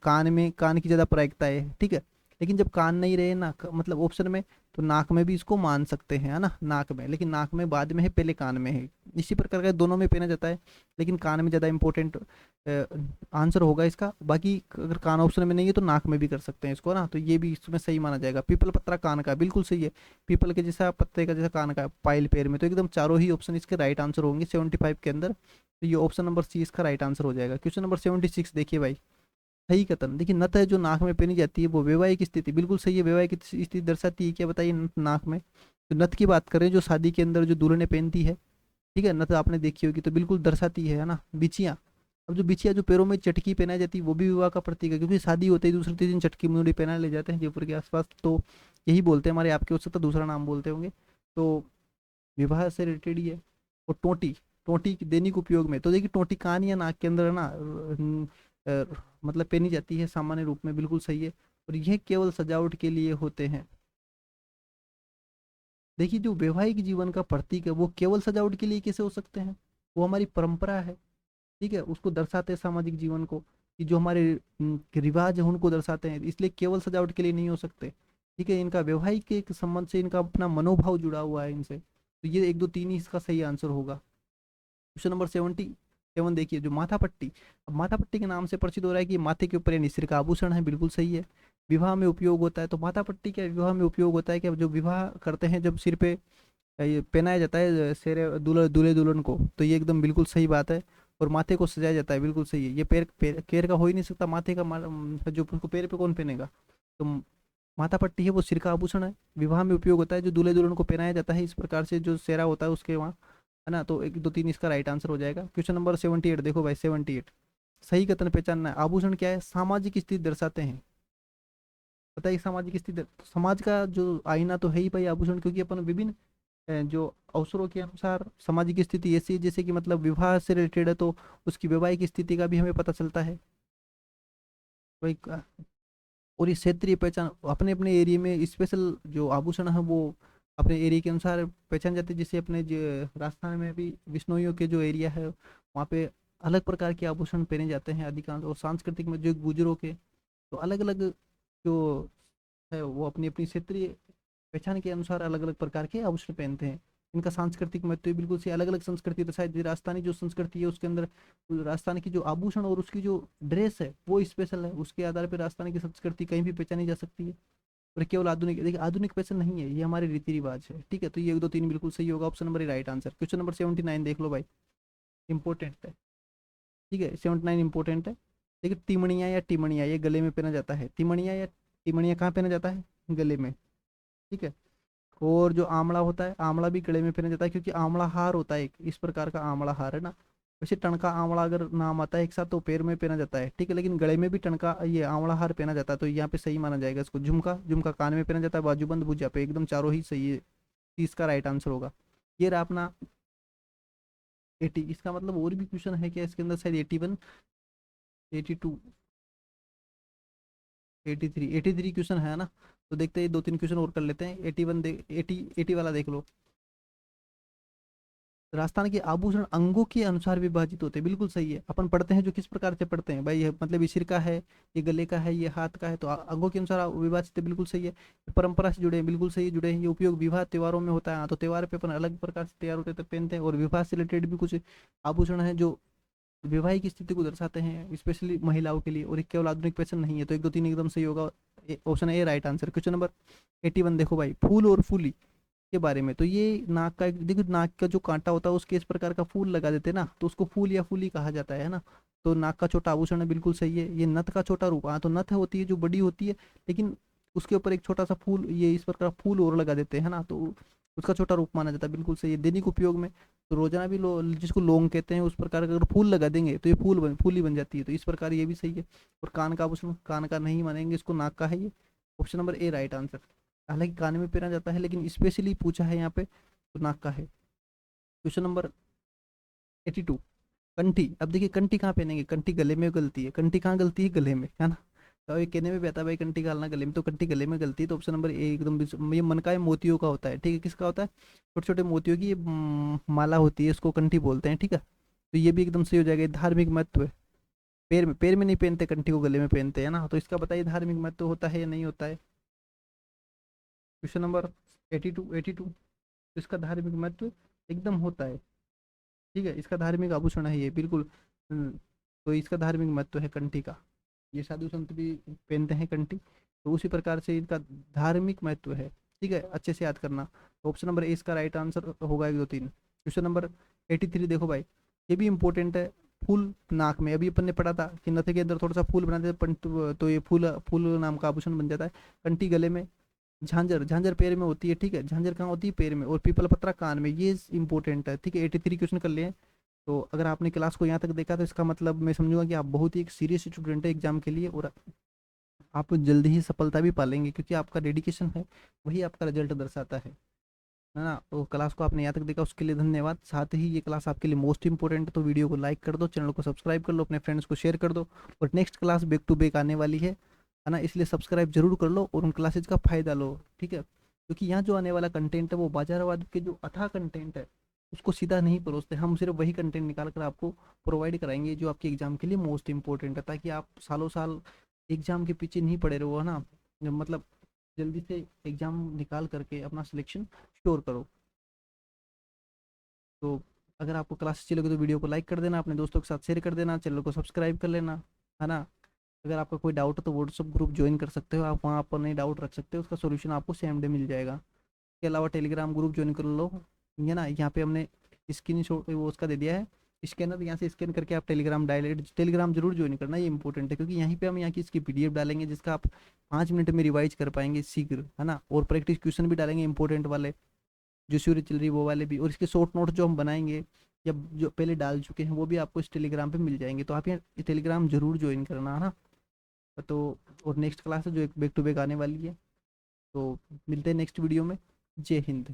[SPEAKER 1] कान की ज्यादा प्रायिकता है, ठीक है। लेकिन जब कान नहीं रहे ना, मतलब ऑप्शन में, तो नाक में भी इसको मान सकते हैं, है ना, नाक में। लेकिन नाक में बाद में है, पहले कान में है। इसी प्रकार का दोनों में पहना जाता है, लेकिन कान में ज़्यादा इंपॉर्टेंट आंसर होगा इसका। बाकी अगर कान ऑप्शन में नहीं है तो नाक में भी कर सकते हैं इसको ना, तो ये भी इसमें सही माना जाएगा। पीपल पत्रा कान का, बिल्कुल सही है, पीपल के जैसा, पत्ते का जैसा कान का, पायल पैर में। तो एकदम चारों ही ऑप्शन इसके राइट आंसर होंगे 75 के अंदर। तो ये ऑप्शन नंबर सी इसका राइट आंसर हो जाएगा। क्वेश्चन नंबर 76 देखिए भाई, सही कथन। देखिए नथ है जो नाक में पहनी जाती है, वो वैवाहिक स्थिति, बिल्कुल सही है, वैवाहिक स्थिति दर्शाती है, क्या बताइए, नाक में। तो नथ की बात करें, जो शादी के अंदर जो दुल्हने पहनती है, ठीक है, नथ आपने देखी होगी, तो बिल्कुल दर्शाती है ना। बिछिया, अब जो बिछिया जो पैरों में चटकी पहनाई जाती है वो भी विवाह का प्रतीक है, क्योंकि शादी होते ही दूसरे दिन चटकी मुंडी पहना ले जाते हैं जयपुर के आसपास, तो यही बोलते हैं हमारे, आपके हो सकता है दूसरा नाम बोलते होंगे। तो विवाह से रिलेटेड ही है। और टोटी, टोटी दैनिक उपयोग में, तो देखिए टोटी कान या नाक के अंदर है ना, मतलब पहनी जाती है सामान्य रूप में, बिल्कुल सही है। और यह केवल सजावट के लिए होते हैं। देखिए जो वैवाहिक जीवन का प्रतीक है वो केवल सजावट के लिए कैसे हो सकते हैं, वो हमारी परंपरा है, ठीक है, उसको दर्शाते हैं सामाजिक जीवन को, कि जो हमारे रिवाज है उनको दर्शाते हैं, इसलिए केवल सजावट के लिए नहीं हो सकते, ठीक है। इनका वैवाहिक के एक संबंध से इनका अपना मनोभाव जुड़ा हुआ है इनसे, तो ये 1 2 3 ही इसका सही आंसर होगा। क्वेश्चन नंबर 77 देखिए, जो माथा पट्टी। अब माथा पट्टी के नाम से प्रसिद्ध हो रहा है कि माथे के ऊपर यानी सिर का आभूषण है, बिल्कुल सही है। विवाह में उपयोग होता है, तो माथा पट्टी क्या विवाह में उपयोग होता है, क्या जो विवाह करते हैं जब सिर पे ये पहनाया जाता है शेरे दूल्हे दुल्हन को, तो ये एकदम बिल्कुल सही बात है। और माथे को सजाया जाता है, बिल्कुल सही है। ये पैर का हो ही नहीं सकता, माथे का जो उसको पैर पे कौन पहनेगा। तो माथा पट्टी है वो सिर का आभूषण है, विवाह में उपयोग होता है, जो दूल्हे दुल्हन को पहनाया जाता है, इस प्रकार से जो सेहरा होता है उसके वहाँ, है ना। तो 1 2 3 इसका राइट आंसर हो जाएगा। क्वेश्चन नंबर 78 देखो भाई, 78 सही कथन पहचानना है। आभूषण क्या है, सामाजिक स्थिति दर्शाते हैं, बताइए सामाजिक स्थिति, तो समाज का जो आईना तो है ही भाई आभूषण, क्योंकि अपन विभिन्न जो अवसरों के अनुसार सामाजिक स्थिति ऐसी है, जैसे कि मतलब विवाह से रिलेटेड है तो उसकी वैवाहिक स्थिति का भी हमें पता चलता है भाई। और ये क्षेत्रीय पहचान, अपने अपने एरिया में स्पेशल जो आभूषण है वो अपने एरिया के अनुसार पहचान जाते हैं। जैसे अपने जो राजस्थान में भी विष्णुइयों के जो एरिया है वहाँ पे अलग प्रकार के आभूषण पहने जाते हैं अधिकांश। और सांस्कृतिक में जो गुजरों के, तो अलग अलग जो है वो अपनी अपनी क्षेत्रीय पहचान के अनुसार अलग अलग प्रकार के आभूषण पहनते हैं। इनका सांस्कृतिक महत्व भी बिल्कुल से अलग अलग संस्कृति, तो शायद राजस्थानी जो संस्कृति है उसके अंदर राजस्थान की जो आभूषण और उसकी जो ड्रेस है वो स्पेशल है, उसके आधार पर राजस्थान की संस्कृति कहीं भी पहचानी जा सकती है। और केवल आधुनिक, देखिए आधुनिक फैशन नहीं है, ये हमारे रीति रिवाज है, ठीक है। तो ये 1 2 3 बिल्कुल सही होगा, option number right answer. Question number 79 देख लो भाई, इंपॉर्टेंट है, ठीक है। 79 इंपॉर्टेंट है। देखिए तिमणिया या टिमणिया ये गले में पहना जाता है, तिमणिया या टिमणिया कहाँ पहना जाता है, गले में, ठीक है। और जो आंवला होता है, आंवला भी गले में पहना जाता है, क्योंकि आंवला हार होता है एक इस प्रकार का आंवला हार है ना। वैसे टणका आंवला अगर नाम आता है एक साथ तो पैर में पहना जाता है, ठीक है, लेकिन गले में भी टणका ये आंवला हार पहना जाता है, तो यहाँ पे सही माना जाएगा इसको। झुमका, झुमका कान में पहना जाता है, बाजूबंद भुजा पे, एकदम चारों ही सही है, 30 का राइट आंसर होगा। ये रहा अपना 80। इसका मतलब और भी क्वेश्चन है क्या इसके अंदर, शायद 81, 82, 83, 83 क्वेश्चन है ना। तो देखते हैं 2 3 क्वेश्चन और कर लेते हैं। 81 दे, 80 वाला देख लो। राजस्थान के आभूषण अंगों के अनुसार विभाजित होते हैं, बिल्कुल सही है। अपन पढ़ते हैं जो किस प्रकार से पढ़ते हैं भाई, ये मतलब ये सिर का है, ये गले का है, ये हाथ का है, तो अंगों के अनुसार विभाजित है, बिल्कुल सही है। परंपरा से जुड़े हैं, बिल्कुल सही जुड़े हैं। ये उपयोग विवाह त्योहारों में होता है, हाँ, तो त्योहार पे अपन अलग प्रकार से तैयार होते पहनते हैं। और विवाह से रिलेटेड भी कुछ आभूषण है जो वैवाहिक स्थिति को दर्शाते हैं, स्पेशली महिलाओं के लिए, और एक केवल आधुनिक फैशन नहीं है। तो 1 2 3 एकदम सही होगा, option A right answer. Question number 81 देखो भाई, फूल और फूली के बारे में। तो ये नाक का देखो, नाक का जो कांटा होता है उसके इस प्रकार का फूल लगा देते हैं ना, तो उसको फूल या फूली कहा जाता है ना। तो नाक का छोटा आभूषण है, बिल्कुल सही है। ये नथ का छोटा रूप, हाँ, तो नथ होती है जो बड़ी होती है, लेकिन उसके ऊपर एक छोटा सा फूल, ये इस प्रकार फूल और लगा देते हैं ना, तो उसका छोटा रूप माना जाता है, बिल्कुल सही है। दैनिक उपयोग में तो रोजाना भी जिसको लोंग कहते हैं उस प्रकार का अगर फूल लगा देंगे तो ये फूल ही बन जाती है, तो इस प्रकार ये भी सही है। और कान का आभूषण, कान का नहीं मानेंगे इसको, नाक का है ये, option number A right answer. हालांकि कान में पहना जाता है, लेकिन स्पेशली पूछा है यहाँ पे तो नाक का है। क्वेश्चन नंबर 82, कंठी। अब देखिए कंठी कहाँ पहनेंगे, कंठी गले में गलती है, कंठी कहाँ गलती है, गले में, है ना। तो ये कहने में भी आता है भाई कंठी घालना गले में, तो कंठी गले में गलती है, तो ऑप्शन नंबर ए एकदम ये मन का है, मोतियों का होता है, ठीक है। किसका होता है, छोटे छोटे मोतियों की ये माला होती है, इसको कंठी बोलते हैं, ठीक है। तो ये भी एकदम सही हो जाएगा। धार्मिक महत्व है, पैर में नहीं पहनते कंठी को, गले में पहनते हैं ना, तो इसका बताइए धार्मिक महत्व होता है या नहीं होता है। क्वेश्चन नंबर 82, तो इसका धार्मिक महत्व एकदम होता है, ठीक है। इसका धार्मिक आभूषण है ये, बिल्कुल। तो इसका धार्मिक महत्व है कंठी का, ये साधु संत भी पहनते हैं कंठी, तो उसी प्रकार से इनका धार्मिक महत्व है, ठीक है। अच्छे से याद करना। ऑप्शन नंबर ए इसका राइट आंसर होगा। 1 2 3। क्वेश्चन नंबर 83 देखो भाई, ये भी इंपॉर्टेंट है। फूल नाक में, अभी अपन ने पढ़ा था कि नथ के अंदर थोड़ा सा फूल बनाते थे, तो ये फूल फूल नाम का आभूषण बन जाता है। कंठी गले में, झांझर, झांझर पैर में होती है, ठीक है, झांझर कहाँ होती है, पैर में। और पीपल पत्रा कान में, ये इंपॉर्टेंट है, ठीक है। 83 क्वेश्चन कर लिए। तो अगर आपने क्लास को यहाँ तक देखा तो इसका मतलब मैं समझूंगा कि आप बहुत ही एक सीरियस स्टूडेंट है एग्जाम के लिए, और आप जल्दी ही सफलता भी पालेंगे, क्योंकि आपका डेडिकेशन है वही आपका रिजल्ट दर्शाता है ना। तो क्लास को आपने यहाँ तक देखा उसके लिए धन्यवाद। साथ ही ये क्लास आपके लिए मोस्ट इंपॉर्टेंट है, तो वीडियो को लाइक कर दो, चैनल को सब्सक्राइब कर लो, अपने फ्रेंड्स को शेयर कर दो। और next class back to back आने वाली है ना, इसलिए सब्सक्राइब जरूर कर लो और उन क्लासेज का फायदा लो, ठीक है। क्योंकि यहाँ जो आने वाला कंटेंट है वो बाजारवाद के जो अथाह कंटेंट है उसको सीधा नहीं परोसते, हम सिर्फ वही कंटेंट निकाल कर आपको प्रोवाइड कराएंगे जो आपके एग्जाम के लिए मोस्ट इंपॉर्टेंट है, ताकि आप सालों साल एग्जाम के पीछे नहीं पड़े रहो, है ना। मतलब जल्दी से एग्जाम निकाल करके अपना सिलेक्शन श्योर करो। तो अगर आपको क्लास अच्छी लगे तो वीडियो को लाइक कर देना, अपने दोस्तों के साथ शेयर कर देना, चैनल को सब्सक्राइब कर लेना, है ना। अगर आपका कोई डाउट है तो व्हाट्सअप ग्रुप ज्वाइन कर सकते हो आप, वहाँ अपने डाउट रख सकते हो, उसका सोल्यूशन आपको सेम डे मिल जाएगा। इसके अलावा टेलीग्राम ग्रुप ज्वाइन कर लो, ये ना, यहाँ पे हमने स्क्रीन शॉट वो उसका दे दिया है, स्कैनर, यहाँ से स्कैन करके आप टेलीग्राम जरूर ज्वाइन करना, ये इंपॉर्टेंट है। क्योंकि यहीं पे हम यहाँ की इसकी पीडीएफ डालेंगे जिसका आप 5 मिनट में रिवाइज कर पाएंगे शीघ्र, है ना। और प्रैक्टिस क्वेश्चन भी डालेंगे इंपॉर्टेंट वाले जो सूर्य चल रही वो वाले भी, और इसके शॉर्ट नोट जो हम बनाएंगे या जो पहले डाल चुके हैं वो भी आपको इस टेलीग्राम पे मिल जाएंगे। तो आप यहाँ टेलीग्राम जरूर ज्वाइन करना, है ना। तो और नेक्स्ट क्लास है जो एक बैक टू बैक आने वाली है, तो मिलते हैं नेक्स्ट वीडियो में। जय हिंद।